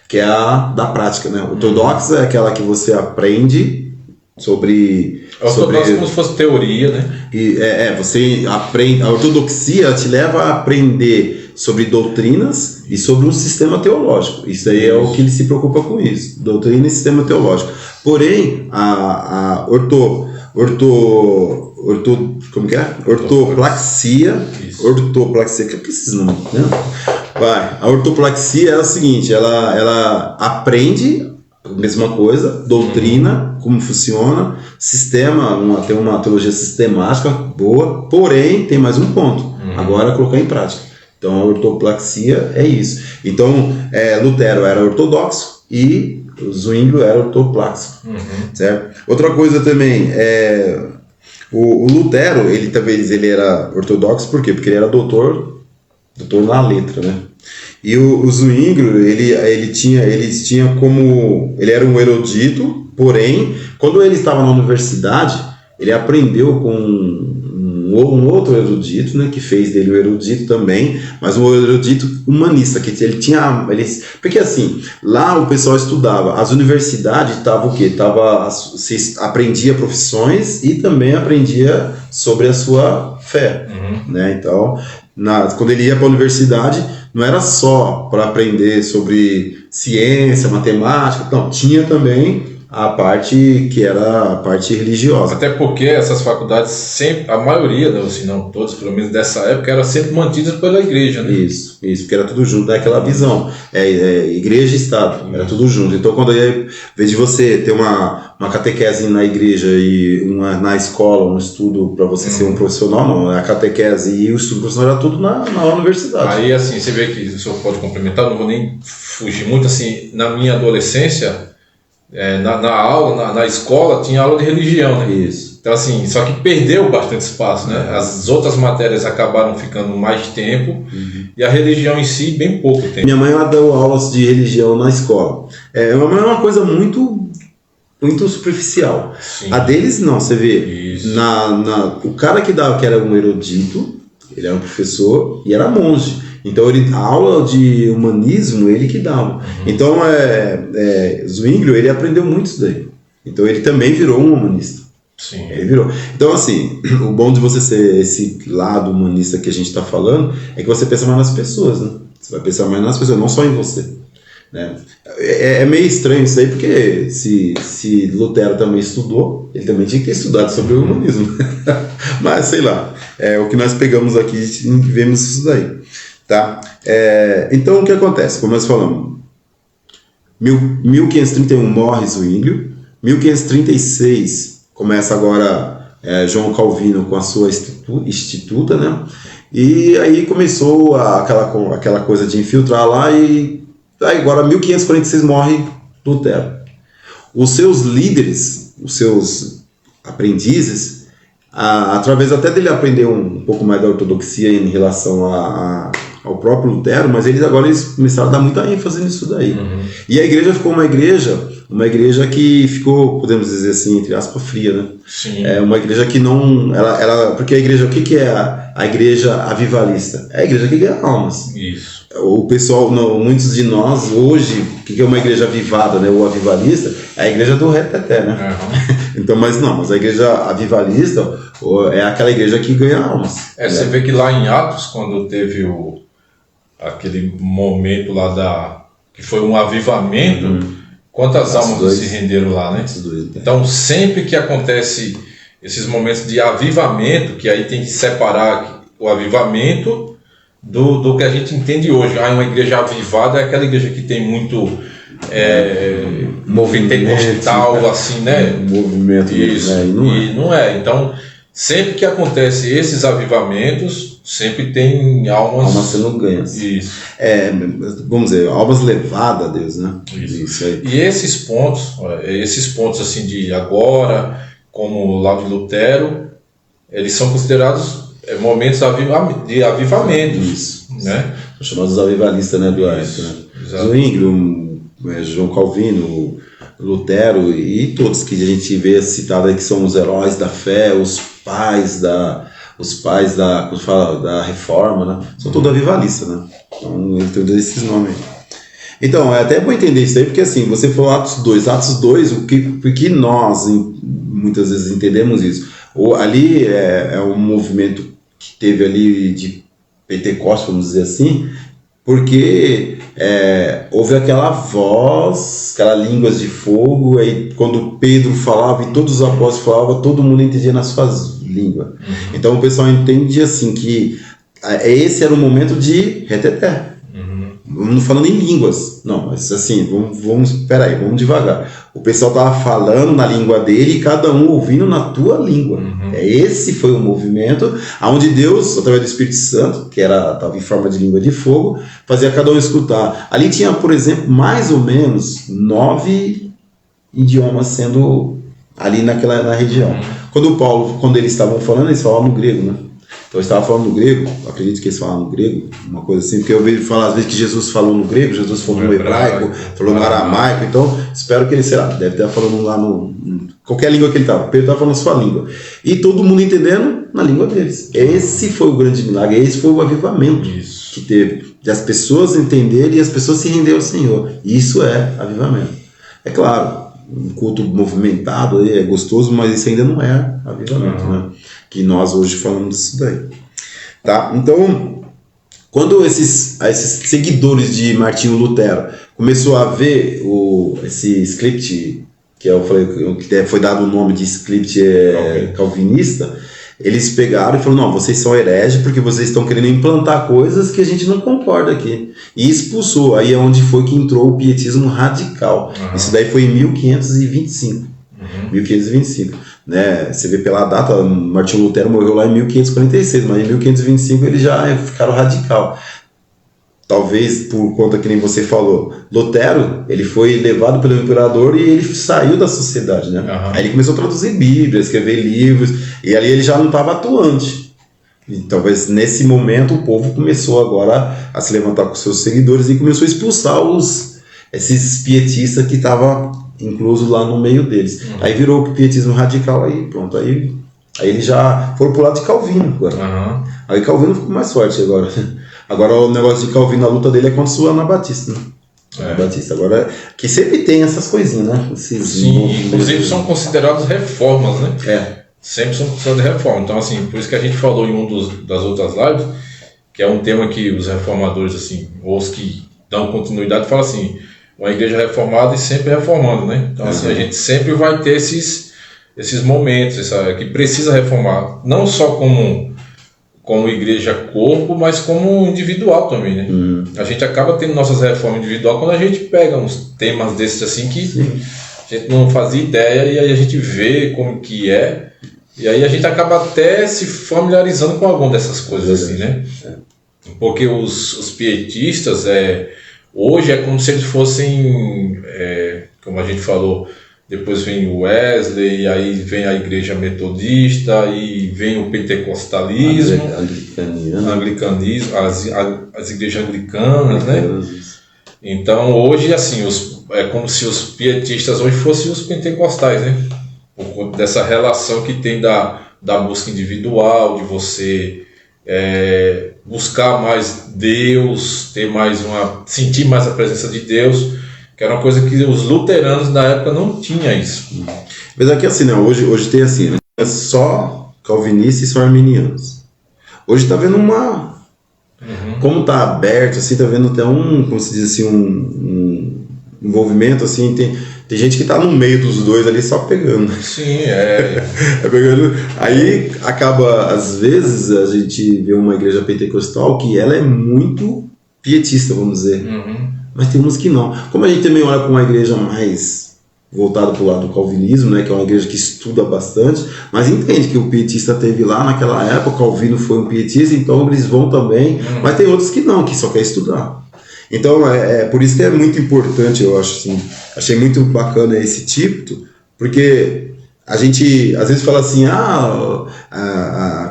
que é a da prática, né? Ortodoxa é aquela que você aprende sobre como se fosse teoria, né? E você aprende, a ortodoxia te leva a aprender sobre doutrinas e sobre um sistema teológico. Isso aí é o que ele se preocupa com isso, doutrina e sistema teológico. Porém, a como que é? Ortopraxia, que é esses nomes, né? A ortopraxia é o seguinte, ela aprende a mesma coisa, doutrina, como funciona, sistema, tem uma teologia sistemática boa, porém tem mais um ponto, agora colocar em prática. Então a ortopraxia é isso. Então Lutero era ortodoxo e Zwingli era ortopraxo, certo? Outra coisa também o Lutero, ele era ortodoxo, por quê? Porque ele era doutor na letra, né? E o Zwingli, ele tinha como... Ele era um erudito, porém, quando ele estava na universidade, ele aprendeu com um outro erudito, né, que fez dele o erudito também, mas um erudito humanista, que ele tinha... porque assim, lá o pessoal estudava, as universidades estavam o quê? Se aprendia profissões e também aprendia sobre a sua fé, né? Então, quando ele ia para a universidade, não era só para aprender sobre ciência, matemática, não, tinha também a parte que era a parte religiosa. Até porque essas faculdades sempre, a maioria, se não todos, pelo menos dessa época, eram sempre mantidas pela igreja, né? Isso, porque era tudo junto, daquela visão. Igreja e Estado, era tudo junto. Então, quando em vez de você ter uma catequese na igreja e na escola, um estudo para você ser um profissional, não, a catequese e o estudo profissional era tudo na universidade. Aí, assim, você vê que o senhor pode complementar, não vou nem fugir muito, assim, na minha adolescência... na aula, na escola, tinha aula de religião, né? Isso. Então, assim, só que perdeu bastante espaço, né? As outras matérias acabaram ficando mais tempo e a religião em si, bem pouco tempo. Minha mãe, ela deu aulas de religião na escola. É uma coisa muito superficial. Sim. A deles, não, você vê. Isso. O cara que dava, que era um erudito, ele era um professor e era monge. Então, a aula de humanismo, ele que dava. Então, Zwingli, ele aprendeu muito isso daí. Então, ele também virou um humanista. Sim. Ele virou. Então, assim, o bom de você ser esse lado humanista que a gente está falando é que você pensa mais nas pessoas, né? Você vai pensar mais nas pessoas, não só em você. Né? É meio estranho isso aí, porque se Lutero também estudou, ele também tinha que ter estudado sobre o humanismo. Mas, sei lá, o que nós pegamos aqui e vemos isso daí. Tá? Então o que acontece? Como nós falamos, 1531 morre Zwingli, 1536 começa agora João Calvino com a sua instituta, né? E aí começou aquela coisa de infiltrar lá e aí agora 1546 morre Lutero. Os seus líderes, os seus aprendizes, através até dele aprender um pouco mais da ortodoxia em relação ao próprio Lutero, mas eles começaram a dar muita ênfase nisso daí. E a igreja ficou uma igreja que ficou, podemos dizer assim, entre aspas, fria, né? Sim. É uma igreja que não... porque a igreja, o que é a igreja avivalista? É a igreja que ganha almas. Isso. O pessoal, muitos de nós hoje, o que é uma igreja avivada, né? O avivalista, é a igreja do reteté, né? Então, mas a igreja avivalista é aquela igreja que ganha almas. Né? Você vê que lá em Atos, quando teve aquele momento lá que foi um avivamento, quantas almas se renderam lá, né? Então, sempre que acontece esses momentos de avivamento, que aí tem que separar o avivamento do que a gente entende hoje. Uma igreja avivada é aquela igreja que tem muito movimento pentecostal, assim, né? Movimento. Isso. E não é. Então, sempre que acontece esses avivamentos, sempre tem almas sendo ganhas. Isso. Vamos dizer, almas levadas a Deus, né? Isso aí. E esses pontos assim de agora, como lá de Lutero, eles são considerados momentos de avivamento. Isso. Né? São chamados avivalistas, né? Zwingli, João Calvino, Lutero e todos que a gente vê citado aí, que são os heróis da fé, os pais da reforma, né? São todos avivalistas, né? Então, ele tem esses nomes aí. Então, é até bom entender isso aí, porque assim, você falou Atos 2, porque nós muitas vezes entendemos isso. Ali é um movimento que teve ali de Pentecostes, vamos dizer assim, porque houve aquela voz, aquela línguas de fogo, aí quando Pedro falava e todos os apóstolos falavam, todo mundo entendia nas suas línguas. Então o pessoal entende assim que esse era o momento de reteté. Não falando em línguas, não, mas assim, vamos devagar. O pessoal estava falando na língua dele e cada um ouvindo na tua língua. Esse foi o movimento onde Deus, através do Espírito Santo, que estava em forma de língua de fogo, fazia cada um escutar. Ali tinha, por exemplo, mais ou menos 9 idiomas sendo ali na região. Quando eles estavam falando, eles falavam no grego, né? Então eu estava falando no grego, acredito que eles falavam no grego, uma coisa assim, porque eu vejo falar às vezes que Jesus falou no grego, Jesus falou no hebraico, falou no aramaico, então espero que ele, deve estar falando lá qualquer língua que ele estava, Pedro estava falando sua língua. E todo mundo entendendo na língua deles. Esse foi o grande milagre, esse foi o avivamento que teve, de as pessoas entenderem e as pessoas se renderem ao Senhor. Isso é avivamento. É claro, um culto movimentado é gostoso, mas isso ainda não é avivamento, né? Que nós hoje falamos disso daí. Tá? Então, quando esses seguidores de Martinho Lutero começou a ver esse script, que eu falei que foi dado o nome de script calvinista, eles pegaram e falaram, não, vocês são hereges porque vocês estão querendo implantar coisas que a gente não concorda aqui. E expulsou. Aí é onde foi que entrou o pietismo radical. Isso daí foi em 1525. 1525. Né? Você vê pela data, Martinho Lutero morreu lá em 1546, mas em 1525 eles já ficaram radical. Talvez por conta que nem você falou, Lutero, ele foi levado pelo imperador e ele saiu da sociedade, né? Aí ele começou a traduzir Bíblia, escrever livros, e ali ele já não estava atuante. E talvez nesse momento o povo começou agora a se levantar com seus seguidores e começou a expulsar esses pietistas que estavam incluso lá no meio deles. Aí virou o pietismo radical, aí pronto, aí eles já foram pro lado de Calvino agora. Aí Calvino ficou mais forte agora. Agora o negócio de Calvino, a luta dele é contra o Anabatista, né? Anabatista. Agora, que sempre tem essas coisinhas, né? Sim, inclusive são considerados reformas, né? Sempre são considerados reformas. Então, assim, por isso que a gente falou em das outras lives, que é um tema que os reformadores, assim, ou os que dão continuidade, falam assim, uma igreja reformada e sempre reformando, né? Então, assim, a gente sempre vai ter esses momentos, que precisa reformar, não só como igreja corpo, mas como individual também, né? A gente acaba tendo nossas reformas individual quando a gente pega uns temas desses assim que a gente não fazia ideia e aí a gente vê como que é e aí a gente acaba até se familiarizando com alguma dessas coisas assim, né? Porque os pietistas hoje é como se eles fossem, como a gente falou, depois vem o Wesley, e aí vem a igreja metodista, e vem o pentecostalismo, anglicanismo, as igrejas anglicanas, né? Então hoje, assim, é como se os pietistas hoje fossem os pentecostais, né? Por conta dessa relação que tem da busca individual, de você buscar mais Deus, sentir mais a presença de Deus, que era uma coisa que os luteranos na época não tinham isso. Apesar que assim, né? Hoje tem assim, né? É só calvinistas e só arminianos. Hoje tá vendo como tá aberto, assim, tá vendo até como se diz assim, um envolvimento, assim, tem gente que tá no meio dos dois ali só pegando. Sim, pegando. Aí acaba, às vezes, a gente vê uma igreja pentecostal que ela é muito pietista, vamos dizer. Mas tem uns que não. Como a gente também olha para uma igreja mais voltada para o lado do calvinismo, né, que é uma igreja que estuda bastante, mas entende que o pietista teve lá naquela época, Calvino foi um pietista, então eles vão também, mas tem outros que não, que só quer estudar. Então por isso que é muito importante, eu acho assim, achei muito bacana esse título, porque a gente às vezes fala assim,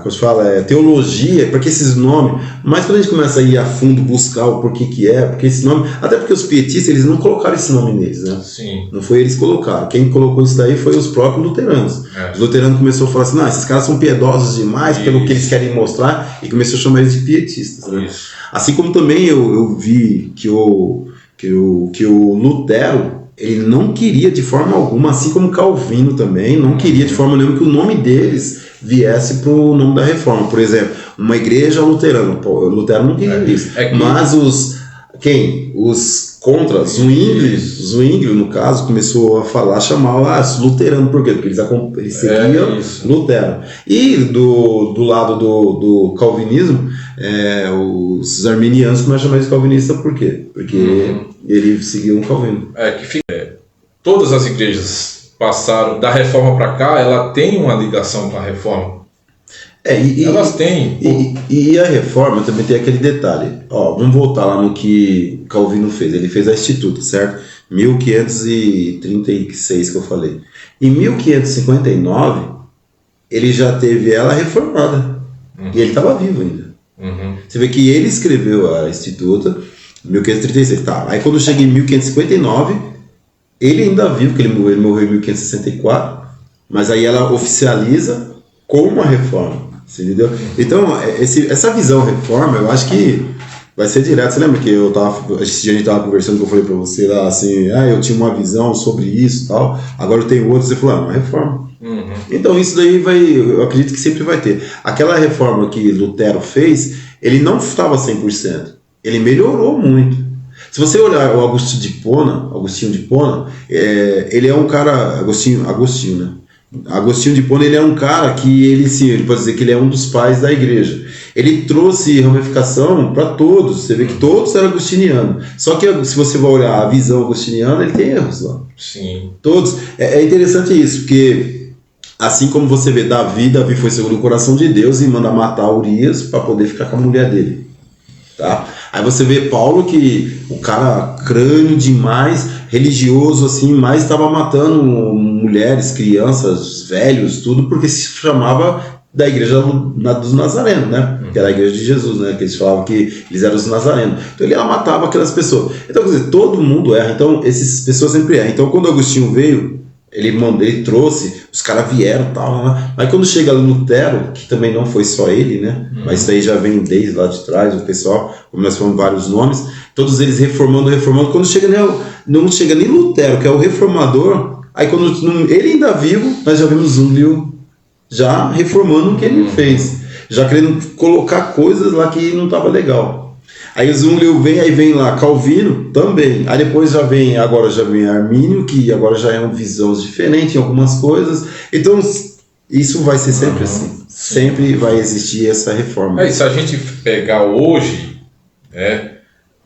como se fala, teologia, para que esses nomes? Mas quando a gente começa a ir a fundo buscar o porquê que porque esse nome, até porque os pietistas, eles não colocaram esse nome neles, né? Sim. Não foi eles que colocaram. Quem colocou isso daí foi os próprios luteranos. Os luteranos começaram a falar assim, não, esses caras são piedosos demais pelo que eles querem mostrar, e começou a chamar eles de pietistas, né? Assim como também eu vi que o Lutero, ele não queria de forma alguma, assim como Calvino também, não queria de forma nenhuma que o nome deles viesse para o nome da reforma. Por exemplo, uma igreja luterana. Lutero não queria isso. Mas os contra, Zwingli, no caso, começou a chamar luterano. Por quê? Porque eles seguiam Lutero. E do lado do calvinismo, os arminianos começaram a chamar de calvinista. Por quê? Porque ele seguia um Calvino. Todas as igrejas passaram da reforma para cá, ela tem uma ligação com a reforma. Elas têm. E a reforma também tem aquele detalhe. Vamos voltar lá no que Calvino fez. Ele fez a Instituta, certo? 1536 que eu falei. Em 1559, ele já teve ela reformada. E ele estava vivo ainda. Você vê que ele escreveu a Instituta em 1536. Tá. Aí quando chega em 1559, ele ainda vivo, porque ele morreu em 1564, mas aí ela oficializa com uma reforma. Você entendeu? Então, essa visão reforma, eu acho que vai ser direto. Você lembra que esse dia a gente estava conversando, que eu falei para você lá assim, eu tinha uma visão sobre isso e tal, agora eu tenho outra, você falou, uma reforma. Então isso daí eu acredito que sempre vai ter. Aquela reforma que Lutero fez, ele não estava 100%, ele melhorou muito. Se você olhar o Agostinho de Hipona, ele é um cara, Agostinho, né? Agostinho de Hipona, ele é um cara que ele pode dizer que ele é um dos pais da igreja. Ele trouxe ramificação para todos. Você vê que todos eram agostinianos. Só que se você vai olhar a visão agostiniana, ele tem erros lá. Sim. Todos. É interessante isso, porque assim como você vê Davi foi segundo o coração de Deus e manda matar Urias para poder ficar com a mulher dele. Tá? Aí você vê Paulo, que o cara crânio demais, religioso assim, mas estava matando mulheres, crianças, velhos, tudo, porque se chamava da igreja dos nazarenos, né? Que era a igreja de Jesus, né? Que eles falavam que eles eram os nazarenos. Então ele matava aquelas pessoas. Então, quer dizer, todo mundo erra. Então, essas pessoas sempre erram. Então, quando Agostinho veio, ele trouxe, os caras vieram e tal, né? Mas quando chega Lutero, que também não foi só ele, né? Mas isso aí já vem desde lá de trás, o pessoal, como nós falamos vários nomes, todos eles reformando. Quando chega, não chega nem Lutero, que é o reformador, aí quando ele ainda vivo, nós já vemos Zwingli já reformando o que ele fez, já querendo colocar coisas lá que não estava legal. Aí o Zwingli vem lá Calvino também. Aí depois agora já vem Armínio, que agora já é uma visão diferente em algumas coisas. Então isso vai ser sempre assim. Sempre vai existir essa reforma. Se a gente pegar hoje,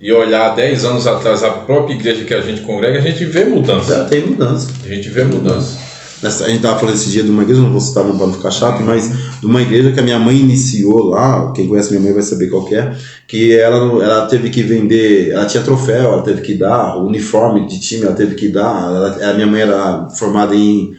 e olhar 10 anos atrás a própria igreja que a gente congrega, a gente vê mudança. Já tem mudança. A gente vê mudança. A gente tava falando esse dia de uma igreja, não vou citar para não ficar chato, mas de uma igreja que a minha mãe iniciou lá, quem conhece minha mãe vai saber qual que ela teve que vender, ela tinha troféu, ela teve que dar, uniforme de time ela teve que dar, a minha mãe era formada em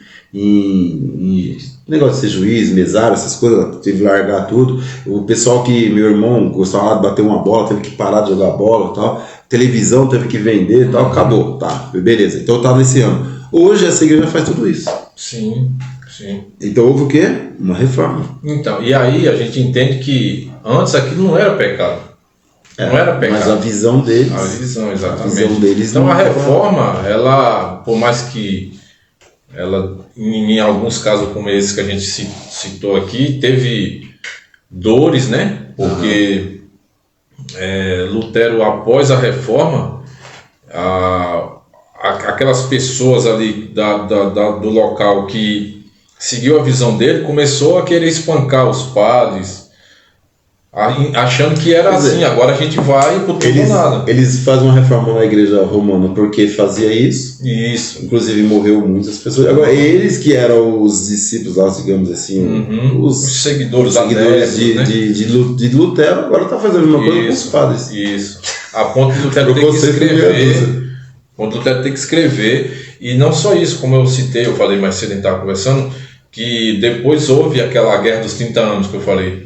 negócio de ser juiz, mesário, essas coisas, ela teve que largar tudo. O pessoal que meu irmão gostava de bater uma bola, teve que parar de jogar bola e tal, televisão teve que vender e tal, acabou, tá, beleza, então tá nesse ano. Hoje essa igreja faz tudo isso. Sim, sim. Então houve o quê? Uma reforma. Então, e aí a gente entende que antes aquilo não era pecado. Não era pecado. Mas a visão deles. A visão, exatamente. A visão deles então não a reforma, ela, por mais que ela, em alguns casos como esse que a gente citou aqui, teve dores, né? Porque Lutero, após a reforma, aquelas pessoas ali do local que seguiu a visão dele começou a querer espancar os padres, achando que era assim, agora a gente vai por tudo ou nada. Eles fazem uma reforma na igreja romana porque fazia isso. Isso. Inclusive morreu muitas pessoas. Agora, eles que eram os discípulos lá, digamos assim, os seguidores de Lutero, agora está fazendo uma coisa com os padres. Isso. A ponto de Lutero ter que escrever. Lutero tem que escrever, e não só isso, como eu citei, eu falei mais cedo, a gente estava conversando, que depois houve aquela Guerra dos 30 Anos que eu falei.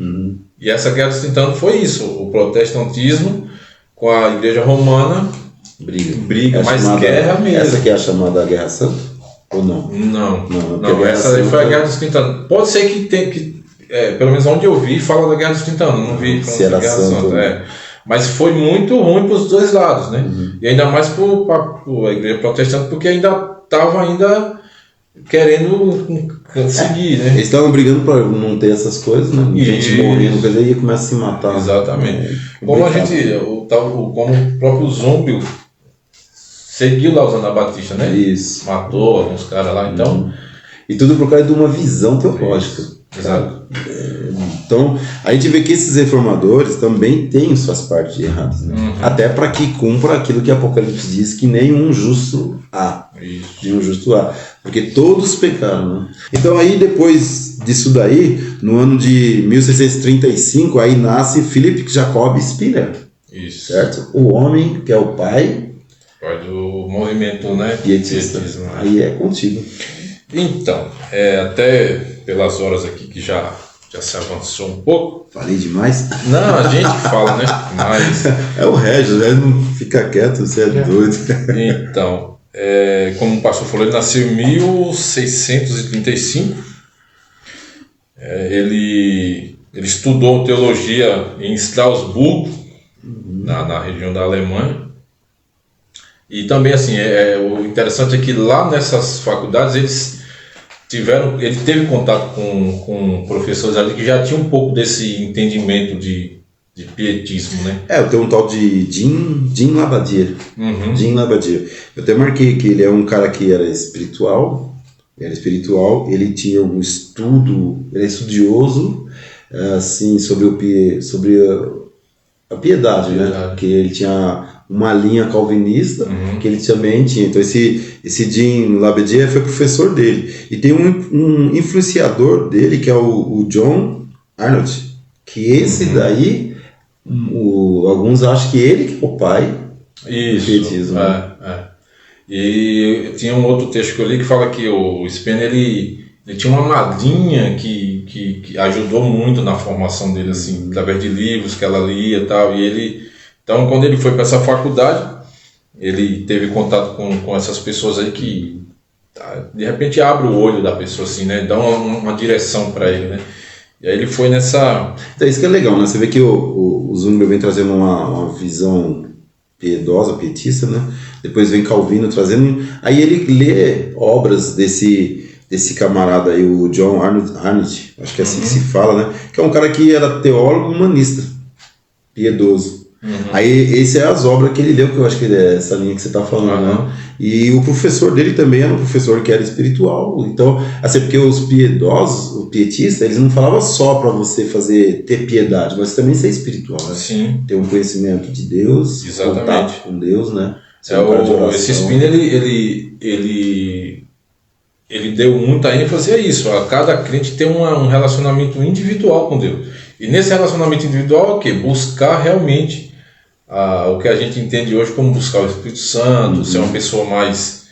E essa Guerra dos 30 Anos foi isso, o protestantismo com a Igreja Romana, briga, mas chamada, guerra mesmo. Essa que é a chamada Guerra Santa? Ou não? Não, essa aí foi a Guerra dos 30 Anos. Pode ser que pelo menos onde eu vi, fala da Guerra dos 30 Anos, não vi se era Guerra Santa. Santa. Mas foi muito ruim para os dois lados, né? E ainda mais para a igreja protestante, porque ainda estava querendo seguir, né? Eles estavam brigando para não ter essas coisas, né? Gente morrendo, e começa a se matar. Exatamente. Como o próprio Zumbi seguiu lá os Anabatistas, né? Isso. Matou alguns caras lá, então. E tudo por causa de uma visão teológica. Exato. Então, a gente vê que esses reformadores também têm suas partes erradas, né? Até para que cumpra aquilo que Apocalipse diz, que nenhum justo há. Nenhum justo há. Porque todos pecaram, né? Então, aí depois disso daí, no ano de 1635, aí nasce Philipp Jacob Spener. Isso. Certo? O homem que é o pai do movimento, né? Pietista. Aí é contigo. Então, até pelas horas aqui que já se avançou um pouco. Falei demais? Não, a gente fala, né? Mas... É o Regis, não fica quieto, você é doido. Então, como o pastor falou, ele nasceu em 1635. Ele estudou teologia em Estrasburgo, na região da Alemanha. E também, assim, o interessante é que lá nessas faculdades ele teve contato com professores ali que já tinham um pouco desse entendimento de pietismo, né? Eu tenho um tal de Jean Labadier. Jean Labadier. Eu até marquei que ele é um cara que era espiritual, ele tinha um estudo, ele é estudioso, assim, sobre a piedade, né? Que ele tinha uma linha calvinista, que ele também tinha. Então esse Jean Labadier foi professor dele. E tem um influenciador dele, que é o John Arnott, que esse daí, alguns acham que ele que é o pai do pietismo. E tinha um outro texto que eu li que fala que o Spener, ele tinha uma madrinha que ajudou muito na formação dele, assim, através de livros que ela lia e tal, então, quando ele foi para essa faculdade, ele teve contato com essas pessoas aí que, de repente, abre o olho da pessoa, assim, né? Dá uma direção para ele, né? E aí ele foi nessa... Então, isso que é legal, né? Você vê que o Zwingli vem trazendo uma visão piedosa, pietista, né? Depois vem Calvino trazendo... Aí ele lê obras desse camarada aí, o John Arnott, acho que é assim que se fala, né? Que é um cara que era teólogo humanista, piedoso. Aí esse é as obras que ele leu, que eu acho que é essa linha que você está falando, né? E o professor dele também era um professor que era espiritual. Então, assim, porque os piedosos, o pietista, eles não falavam só para você ter piedade, mas também ser espiritual, né? Sim. Ter um conhecimento de Deus, contato com Deus, né? Esse Spener, ele ele deu muita ênfase a isso, a cada crente ter um relacionamento individual com Deus. E nesse relacionamento individual é o quê? Buscar realmente o que a gente entende hoje como buscar o Espírito Santo, ser uma pessoa mais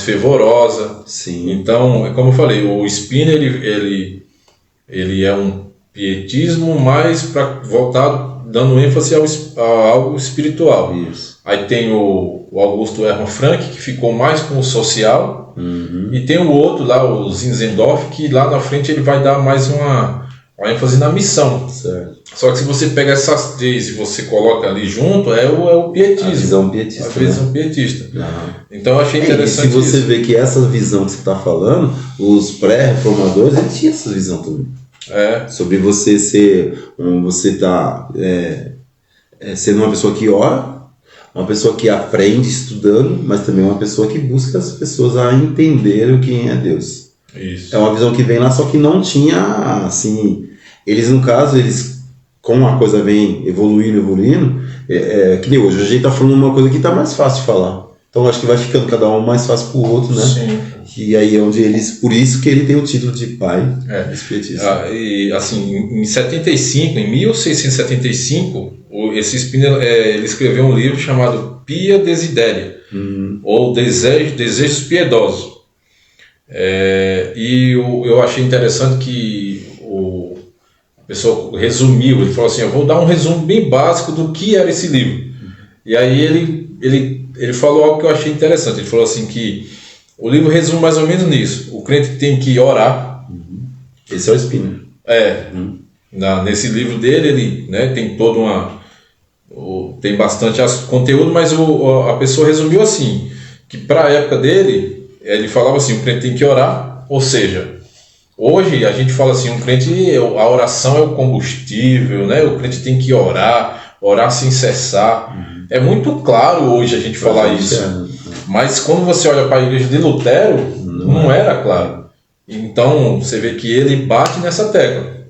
fervorosa. Sim. Então, como eu falei, o Spinner ele é um pietismo mais voltado, dando ênfase a algo espiritual. Isso. Aí tem o Augusto Hermann Frank, que ficou mais com o social, e tem o outro lá, o Zinzendorf, que lá na frente ele vai dar mais uma ênfase na missão. Certo. Só que se você pega essas três e você coloca ali junto, é o pietismo. A visão pietista. A visão pietista. Então eu achei interessante. E se você vê que essa visão que você está falando, os pré-reformadores, eles tinham essa visão também. Sobre você sendo uma pessoa que ora, uma pessoa que aprende estudando, mas também uma pessoa que busca as pessoas a entenderem quem é Deus. Isso. É uma visão que vem lá, só que não tinha, assim... Eles, no caso, como a coisa vem evoluindo, que nem hoje a gente está falando uma coisa que está mais fácil de falar. Então acho que vai ficando cada um mais fácil para o outro, né? Sim. E aí é onde por isso que ele tem o título de pai espiritista. E assim, em 1675, esse Spinner ele escreveu um livro chamado Pia Desideria, ou Desejos Piedosos. E eu achei interessante que a pessoa resumiu, ele falou assim, eu vou dar um resumo bem básico do que era esse livro. E aí ele falou algo que eu achei interessante, ele falou assim que o livro resume mais ou menos nisso, o crente tem que orar. Esse é o Spinner. Nesse livro dele, ele tem toda tem bastante conteúdo, mas a pessoa resumiu assim, que para a época dele, ele falava assim, o crente tem que orar, ou seja, hoje a gente fala assim, a oração é o combustível, né? O crente tem que orar sem cessar. É muito claro hoje a gente falar isso, mas quando você olha para a igreja de Lutero, não era claro. Então você vê que ele bate nessa tecla.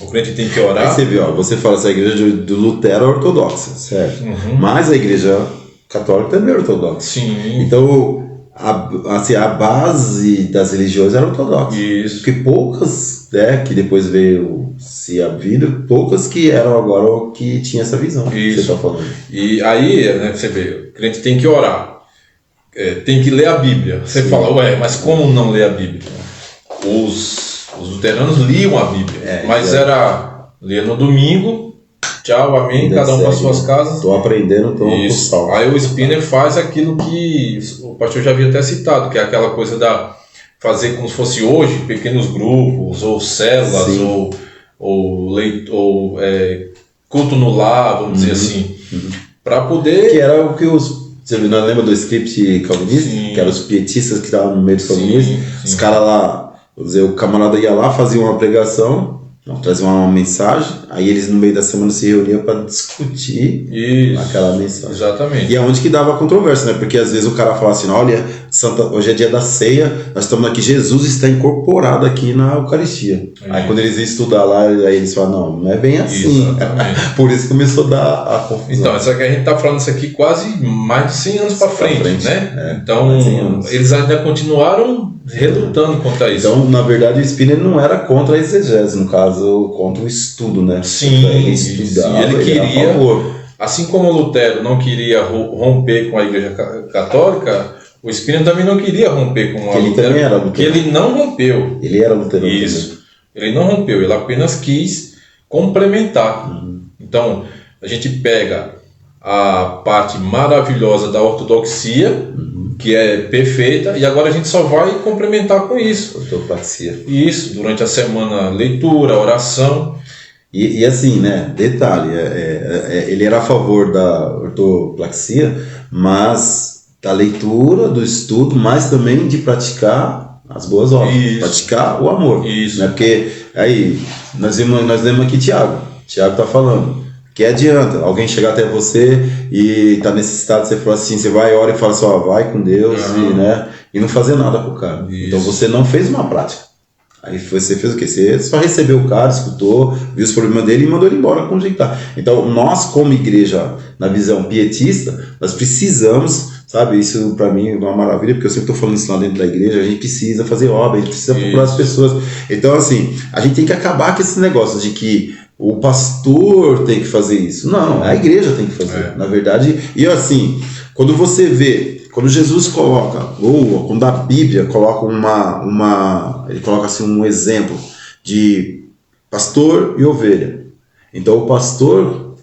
O crente tem que orar. Aí você vê, você fala assim, a igreja do Lutero é ortodoxa, certo? Mas a igreja católica também é ortodoxa. Sim. Então, a base das religiões era ortodoxa. Isso. Porque poucas, que depois veio se abrindo, poucas que eram agora que tinham essa visão. Isso. Que você está falando. E aí, você vê, o crente tem que orar. Tem que ler a Bíblia. Você fala, mas como não ler a Bíblia? Os luteranos liam a Bíblia, mas era ler no domingo, tchau, amém, cada um para suas casas. Estou aprendendo, estou com sal. Aí o Spinner faz aquilo que o pastor já havia até citado, que é aquela coisa fazer como se fosse hoje, pequenos grupos, ou células, ou culto no lar, vamos dizer assim, para poder... Que era o que você não lembra do script calvinista? Que eram os pietistas que estavam no meio dos calvinistas? Os caras lá, vamos dizer, o camarada ia lá, fazia uma pregação, trazia uma mensagem, aí eles no meio da semana se reuniam para discutir aquela mensagem. Exatamente. E é onde que dava controvérsia, né? Porque às vezes o cara fala assim, olha, hoje é dia da ceia, nós estamos aqui, Jesus está incorporado aqui na Eucaristia. Aí quando eles iam estudar lá, aí eles falam, não é bem assim. Por isso começou a dar a confusão. Então, só que a gente está falando isso aqui quase mais de 100 anos para frente, né? Então, eles ainda continuaram relutando contra isso. Então, na verdade, o Spinner não era contra a exegese, no caso, contra o estudo, né? Sim, ele estudava, ele queria, assim como Lutero não queria romper com a Igreja Católica, o Spinner também não queria romper com a Lutero, porque ele não rompeu. Ele era luterano. Isso. Ele não rompeu, ele apenas quis complementar. Então, a gente pega a parte maravilhosa da ortodoxia, que é perfeita, e agora a gente só vai complementar com isso. Ortopraxia. Isso, durante a semana, leitura, oração. E assim, né, detalhe, ele era a favor da ortopraxia, mas da leitura, do estudo, mas também de praticar as boas obras, praticar o amor. Isso. Né, porque aí, nós lemos aqui Tiago está falando, que adianta alguém chegar até você e tá necessitado, você fala assim, você vai, ora e fala assim, vai com Deus e não fazer nada pro cara. Isso. Então você não fez uma prática. Aí você fez o quê? Você só recebeu o cara, escutou, viu os problemas dele e mandou ele embora conjeitar. Então nós, como igreja, na visão pietista, nós precisamos sabe? Isso para mim é uma maravilha, porque eu sempre estou falando isso lá dentro da igreja. A gente precisa fazer obra, a gente precisa procurar as pessoas. Então, assim, a gente tem que acabar com esse negócio de que o pastor tem que fazer isso. Não, a igreja tem que fazer, na verdade. E assim, quando você vê, quando Jesus coloca, ou quando a Bíblia coloca ele coloca assim um exemplo de pastor e ovelha. Então o pastor,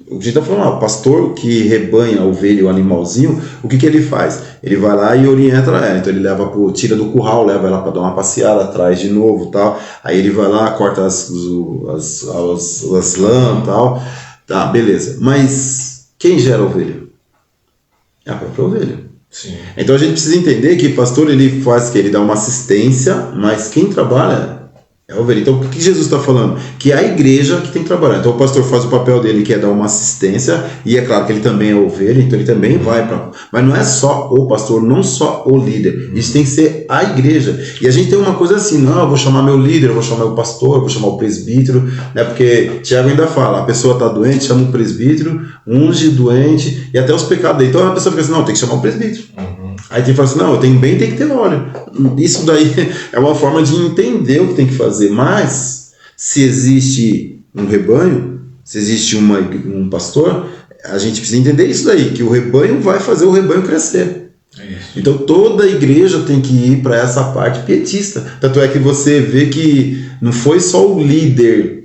o que a gente está falando, o pastor que rebanha a ovelha, o animalzinho, o que ele faz? Ele vai lá e orienta ela. Então ele tira do curral, leva ela para dar uma passeada atrás de novo, tal. Aí ele vai lá, corta as lãs, tal. Tá, beleza. Mas quem gera a ovelha? É a própria ovelha. Sim. Então a gente precisa entender que o pastor ele faz que ele dá uma assistência, mas quem trabalha é a ovelha. Então o que Jesus está falando? Que é a igreja que tem que trabalhar. Então o pastor faz o papel dele, que é dar uma assistência, e é claro que ele também é ovelha, então ele também vai para. Mas não é só o pastor, não só o líder. Isso tem que ser a igreja. E a gente tem uma coisa assim, não, eu vou chamar meu líder, eu vou chamar o pastor, eu vou chamar o presbítero, né? Porque Tiago ainda fala, a pessoa está doente, chama o presbítero, unge doente, e até os pecados dele. Então a pessoa fica assim, não, tem que chamar o presbítero. Aí tem que falar assim, não, tem que ter óleo. Isso daí é uma forma de entender o que tem que fazer. Mas, se existe um rebanho, se existe um pastor, a gente precisa entender isso daí, que o rebanho vai fazer o rebanho crescer. Então toda a igreja tem que ir para essa parte pietista. Tanto é que você vê que não foi só o líder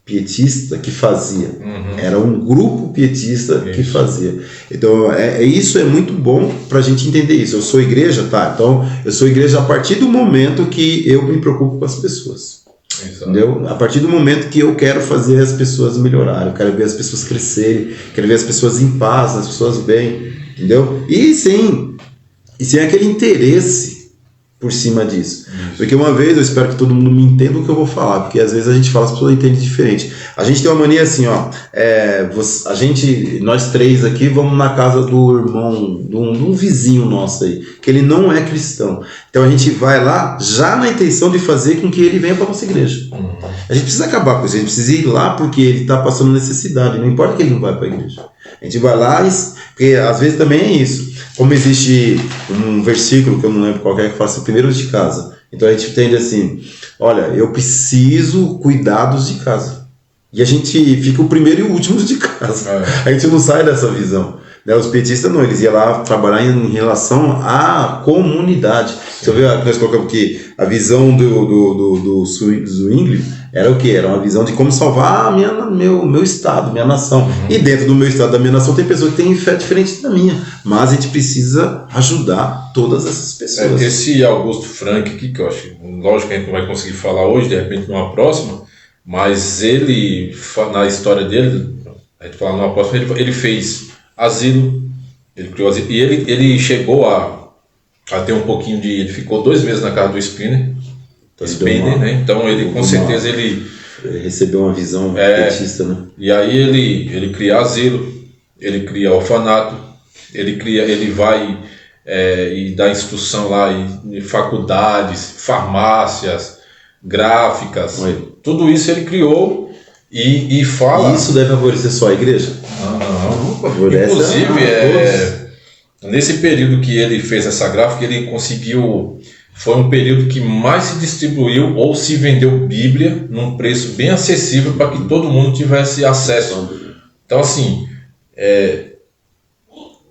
pietista que fazia, era um grupo pietista que fazia. Então isso é muito bom para a gente entender isso. Eu sou igreja, tá? Então eu sou igreja a partir do momento que eu me preocupo com as pessoas. Entendeu? A partir do momento que eu quero fazer as pessoas melhorarem, eu quero ver as pessoas crescerem, quero ver as pessoas em paz, as pessoas bem, entendeu? E sem aquele interesse por cima disso. Porque uma vez, eu espero que todo mundo me entenda o que eu vou falar, porque às vezes a gente fala, as pessoas entendem diferente. A gente tem uma mania assim, ó, nós três aqui vamos na casa do irmão, de um vizinho nosso aí, que ele não é cristão. Então a gente vai lá já na intenção de fazer com que ele venha para a nossa igreja. A gente precisa acabar com isso, a gente precisa ir lá porque ele está passando necessidade, não importa que ele não vai para a igreja. A gente vai lá, porque às vezes também é isso. Como existe um versículo que eu não lembro qual é, que fala assim, primeiros de casa. Então a gente entende assim, olha, eu preciso cuidar dos de casa. E a gente fica o primeiro e o último de casa. A gente não sai dessa visão. Né? Os pietistas não, eles iam lá trabalhar em relação à comunidade. Você vê, nós colocamos aqui, a visão do Zwingli era o quê? Era uma visão de como salvar meu estado, minha nação. E dentro do meu estado, da minha nação, tem pessoas que têm fé diferente da minha. Mas a gente precisa ajudar todas essas pessoas. Esse Augusto Frank aqui, que eu acho, lógico que a gente não vai conseguir falar hoje, de repente numa próxima, mas ele, na história dele, a gente fala numa próxima, ele fez asilo, ele criou asilo, e ele chegou a ter um pouquinho de... Ele ficou 2 meses na casa do Spinner, né? Então ele com certeza ele recebeu uma visão petista, né? E aí ele cria asilo, ele cria orfanato, ele vai e dá instrução lá em faculdades, farmácias, gráficas, tudo isso ele criou e fala. E isso deve favorecer só a igreja? Não. Inclusive nesse período que ele fez essa gráfica, ele conseguiu. Foi um período que mais se distribuiu ou se vendeu Bíblia num preço bem acessível para que todo mundo tivesse acesso. Então, assim,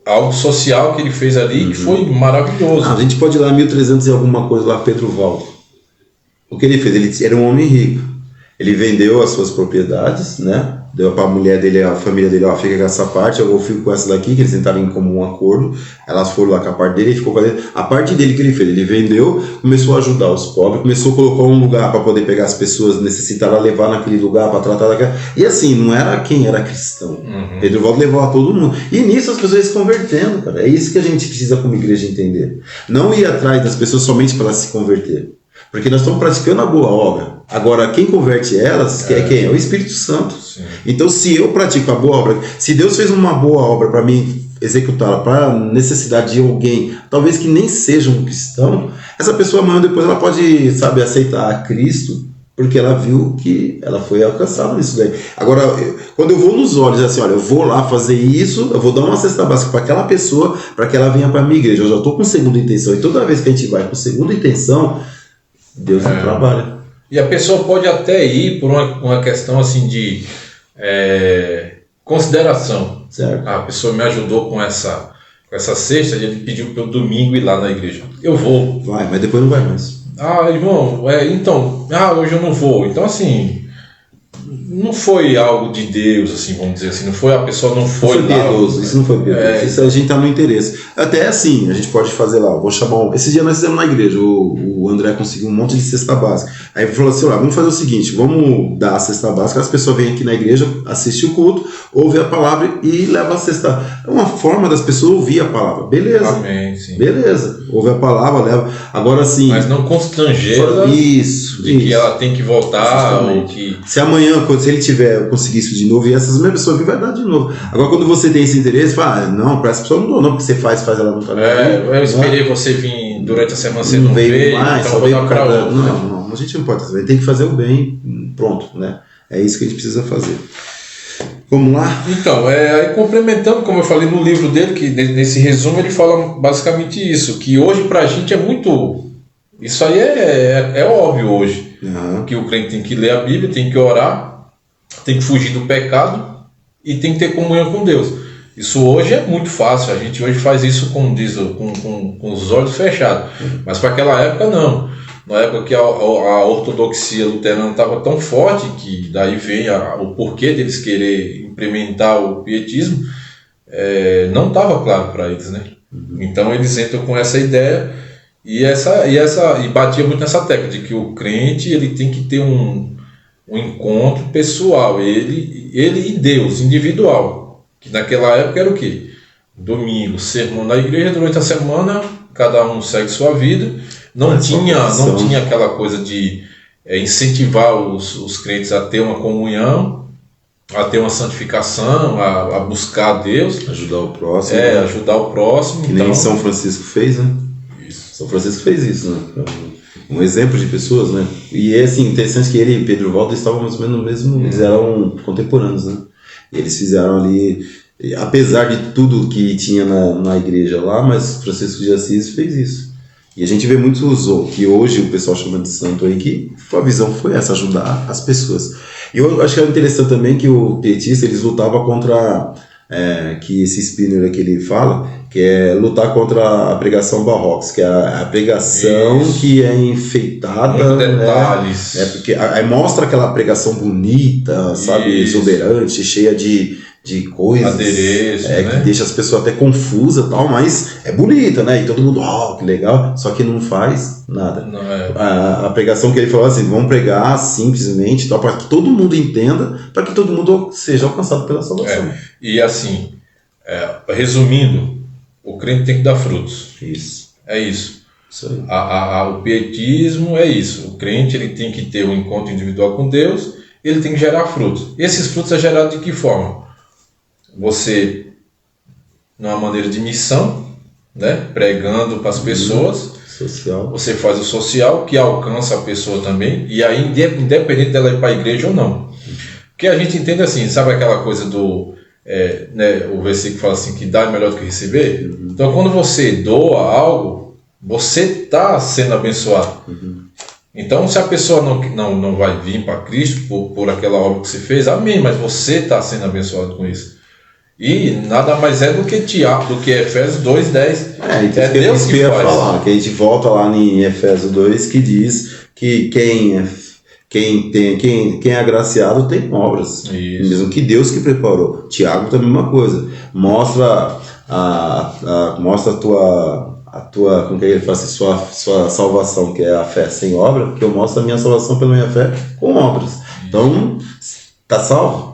algo social que ele fez ali que foi maravilhoso. A gente pode ir lá 1300 e alguma coisa lá, Pedro Valdo. O que ele fez? Ele era um homem rico. Ele vendeu as suas propriedades, né? Deu para a mulher dele, a família dele, fica com essa parte, eu fico com essa daqui, que eles entraram em comum acordo, elas foram lá com a parte dele e ficou fazendo. A parte dele que ele fez, ele vendeu, começou a ajudar os pobres, começou a colocar um lugar para poder pegar as pessoas necessitadas, levar naquele lugar para tratar daquela. E assim, não era quem era cristão. Pedro Valdo levou a todo mundo. E nisso as pessoas se convertendo, cara. É isso que a gente precisa como igreja entender. Não ir atrás das pessoas somente para se converter. Porque nós estamos praticando a boa obra. Agora, quem converte elas é quem? É o Espírito Santo. Sim. Então, se eu pratico a boa obra, se Deus fez uma boa obra para mim executá-la para a necessidade de alguém, talvez que nem seja um cristão, essa pessoa amanhã depois ela pode, aceitar a Cristo porque ela viu que ela foi alcançada nisso daí. Agora, quando eu vou nos olhos, assim, olha, eu vou lá fazer isso, eu vou dar uma cesta básica para aquela pessoa, para que ela venha para a minha igreja. Eu já estou com segunda intenção, e toda vez que a gente vai com segunda intenção, Deus não trabalha. E a pessoa pode até ir por uma questão assim de consideração. Certo. A pessoa me ajudou com essa cesta e ele pediu para eu domingo ir lá na igreja. Eu vou. Vai, mas depois não vai mais. Irmão, então, hoje eu não vou. Então, assim, não foi algo de Deus, assim, vamos dizer assim. A pessoa não foi lá. Piedoso, isso não foi piedoso. Isso a gente tá no interesse. Até assim, a gente pode fazer lá, vou chamar esse dia nós fizemos na igreja, o André conseguiu um monte de cesta básica. Aí ele falou assim, vamos fazer o seguinte, vamos dar a cesta básica, as pessoas vêm aqui na igreja, assistem o culto, ouvem a palavra e levam a cesta. É uma forma das pessoas ouvir a palavra. Beleza. Amém, sim. Beleza. Ouve a palavra, leva. Agora sim. Mas não constrangê-la que ela tem que voltar. Ou que... Se amanhã, se ele conseguir isso de novo, e essas mesmas pessoas vêm, vai dar de novo. Agora, quando você tem esse interesse, fala, não, para essa pessoa não dou, não, porque você faz ela não tá. Eu esperei você vir durante a semana, você não veio mais, então vou dar para outra. Não, a gente não pode fazer, tem que fazer o bem, pronto, né? É isso que a gente precisa fazer. Vamos lá? Então, aí complementando, como eu falei no livro dele, que nesse resumo ele fala basicamente isso, que hoje pra gente é muito... Isso aí é óbvio hoje, que o crente tem que ler a Bíblia, tem que orar, tem que fugir do pecado e tem que ter comunhão com Deus. Isso hoje é muito fácil, a gente hoje faz isso com os olhos fechados, mas para aquela época não. Na época que a ortodoxia luterana estava tão forte, que daí vem o porquê deles querer implementar o pietismo, não estava claro para eles, né? Então eles entram com essa ideia e batia muito nessa tecla de que o crente ele tem que ter um encontro pessoal, ele e Deus, individual, que naquela época era o quê? Domingo, sermão na igreja, durante a semana cada um segue sua vida. Não tinha aquela coisa de incentivar os crentes a ter uma comunhão, a ter uma santificação, a buscar a Deus. Ajudar o próximo. Ajudar o próximo. Que nem São Francisco fez, né? Isso. São Francisco fez isso, né? Um exemplo de pessoas, né? E é assim, interessante que ele e Pedro Waldo estavam mais ou menos no mesmo... Eles eram contemporâneos, né? E eles fizeram ali... Apesar de tudo que tinha na igreja lá, mas Francisco de Assis fez isso. E a gente vê muitos que hoje o pessoal chama de santo aí, que a visão foi essa, ajudar as pessoas. E eu acho que é interessante também que o pietista, eles lutavam contra, que esse Spinner que ele fala, que é lutar contra a pregação barroca, que é a pregação que é enfeitada. Muitos detalhes. Porque aí mostra aquela pregação bonita, sabe, exuberante, cheia de coisas, adereço, né? Que deixa as pessoas até confusas e tal, mas é bonita, né? E todo mundo, que legal, só que não faz nada. Não a pregação que ele falou assim, vamos pregar simplesmente, tal, para que todo mundo entenda, para que todo mundo seja alcançado pela salvação. E assim, resumindo, o crente tem que dar frutos. Isso. É isso. Isso aí. O pietismo é isso. O crente ele tem que ter um encontro individual com Deus, ele tem que gerar frutos. Esses frutos é gerado de que forma? Você, numa maneira de missão, né, pregando para as pessoas, social. Você faz o social, que alcança a pessoa também, e aí independente dela ir para a igreja ou não. Porque a gente entende assim, sabe aquela coisa do, o versículo fala assim, que dar é melhor do que receber? Então quando você doa algo, você está sendo abençoado. Então se a pessoa não vai vir para Cristo por aquela obra que você fez, amém, mas você está sendo abençoado com isso. E nada mais é do que Efésios 2:10. É Deus que faz. Falar, que a gente volta lá em Efésios 2 que diz que quem é agraciado tem obras. Isso. Mesmo que Deus que preparou. Tiago também a mesma coisa. Mostra a tua como que ele fala assim, sua salvação, que é a fé sem obra, que eu mostro a minha salvação pela minha fé com obras. Isso. Então, tá salvo?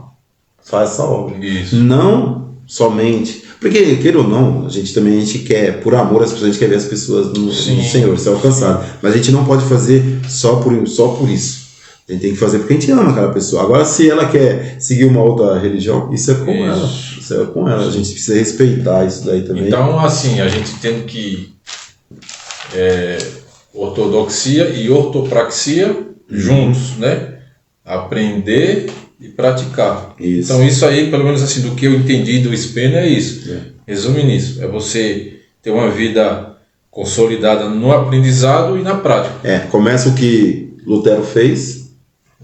Faz essa obra. Isso. Não somente. Porque, queira ou não, a gente quer, por amor às pessoas, a gente quer ver as pessoas no Senhor, ser alcançado. Mas a gente não pode fazer só por isso. A gente tem que fazer porque a gente ama aquela pessoa. Agora, se ela quer seguir uma outra religião, isso é com ela. Isso é com ela. A gente precisa respeitar isso daí também. Então, assim, a gente tem que ortodoxia e ortopraxia juntos, né? Aprender e praticar. Isso. Então isso aí, pelo menos assim, do que eu entendi do Spener é isso. Resume nisso. É você ter uma vida consolidada no aprendizado e na prática. Começa o que Lutero fez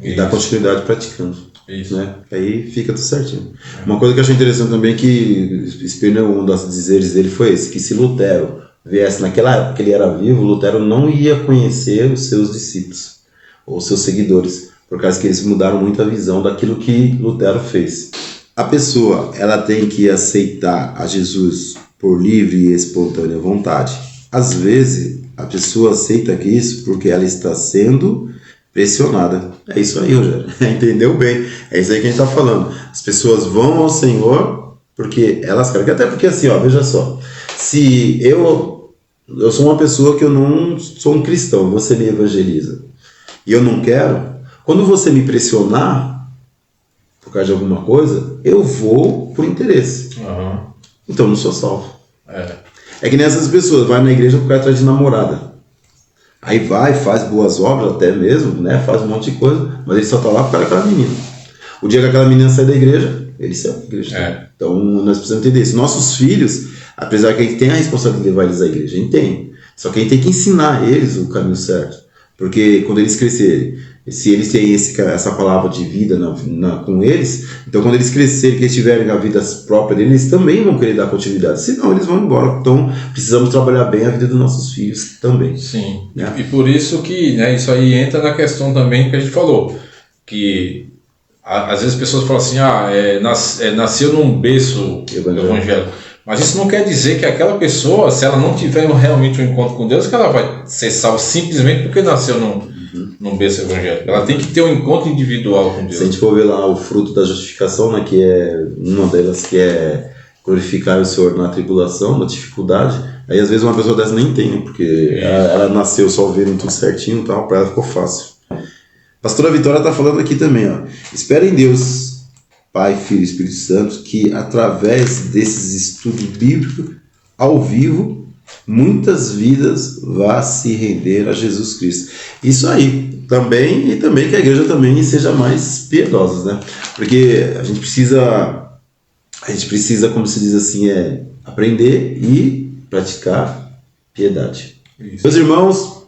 e Isso. dá continuidade praticando. Isso. Né? Aí fica tudo certinho. Uma coisa que eu achei interessante também é que Spener, um dos dizeres dele foi esse, que se Lutero viesse naquela época que ele era vivo, Lutero não ia conhecer os seus discípulos ou seus seguidores, por causa que eles mudaram muito a visão daquilo que Lutero fez. A pessoa, ela tem que aceitar a Jesus por livre e espontânea vontade. Às vezes, a pessoa aceita isso porque ela está sendo pressionada. É isso aí, Rogério. Entendeu bem? É isso aí que a gente está falando. As pessoas vão ao Senhor porque elas querem. Até porque assim, ó, veja só. Se eu sou uma pessoa que eu não sou um cristão, você me evangeliza e eu não quero, quando você me pressionar por causa de alguma coisa, eu vou por interesse. Então eu não sou salvo. É que nem essas pessoas, vai na igreja por causa de namorada. Aí vai, faz boas obras até mesmo, né? Faz um monte de coisa, mas ele só tá lá por causa daquela menina. O dia que aquela menina sai da igreja, ele sai da igreja. Então nós precisamos entender isso. Nossos filhos, apesar que a gente tem a responsabilidade de levar eles à igreja, a gente tem. Só que a gente tem que ensinar eles o caminho certo. Porque quando eles crescerem, se eles têm essa palavra de vida com eles, então quando eles crescerem, que eles tiverem a vida própria deles, eles também vão querer dar continuidade, senão eles vão embora. Então precisamos trabalhar bem a vida dos nossos filhos também. Sim, né? E por isso que, né, isso aí entra na questão também que a gente falou, que às vezes as pessoas falam assim, nasceu num berço evangélico. Mas isso não quer dizer que aquela pessoa, se ela não tiver realmente um encontro com Deus, que ela vai ser salva simplesmente porque nasceu num berço evangélico. Ela tem que ter um encontro individual com Deus. Se a gente for ver lá o fruto da justificação, né, que é uma delas que é glorificar o Senhor na tribulação, na dificuldade, aí às vezes uma pessoa dessa nem tem, né, porque ela nasceu só ouvindo tudo certinho e tal, para ela ficou fácil. Pastora Vitória está falando aqui também, ó. Espera em Deus, Pai, Filho e Espírito Santo, que através desses estudos bíblicos ao vivo, muitas vidas vá se render a Jesus Cristo. Isso aí, também, e também que a igreja também seja mais piedosa, né? Porque a gente precisa, como se diz assim, aprender e praticar piedade. Isso. Meus irmãos,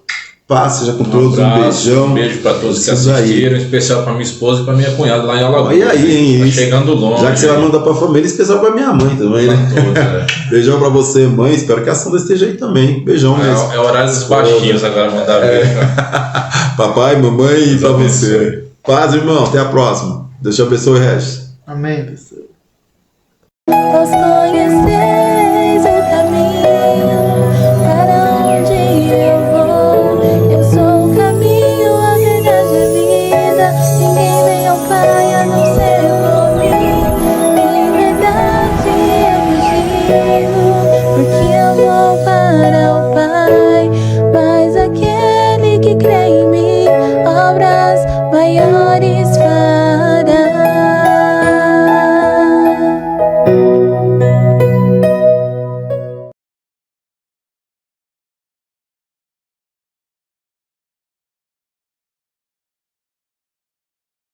paz seja com todos, um beijão. Um beijo para todos que assistiram, em especial para minha esposa e para minha cunhada lá em Alagoas. E aí, hein? Tá chegando longe. Já que você vai mandar para a família, especial para minha mãe também, né? Todos, Beijão para você, mãe. Espero que a Sandra esteja aí também. Beijão mesmo. É horário dos baixinhos agora, mandar beijo. Papai, mamãe e para você. Paz, irmão. Até a próxima. Deus te abençoe, Regis. Amém, pessoal. Nós conheceis o caminho para onde eu vou. Eu sou o caminho, a verdade e a vida. Ninguém vem ao Pai a não ser por mim. Em verdade eu digo, porque eu vou para o Pai. Mas aquele que crê em mim, obras maiores faz.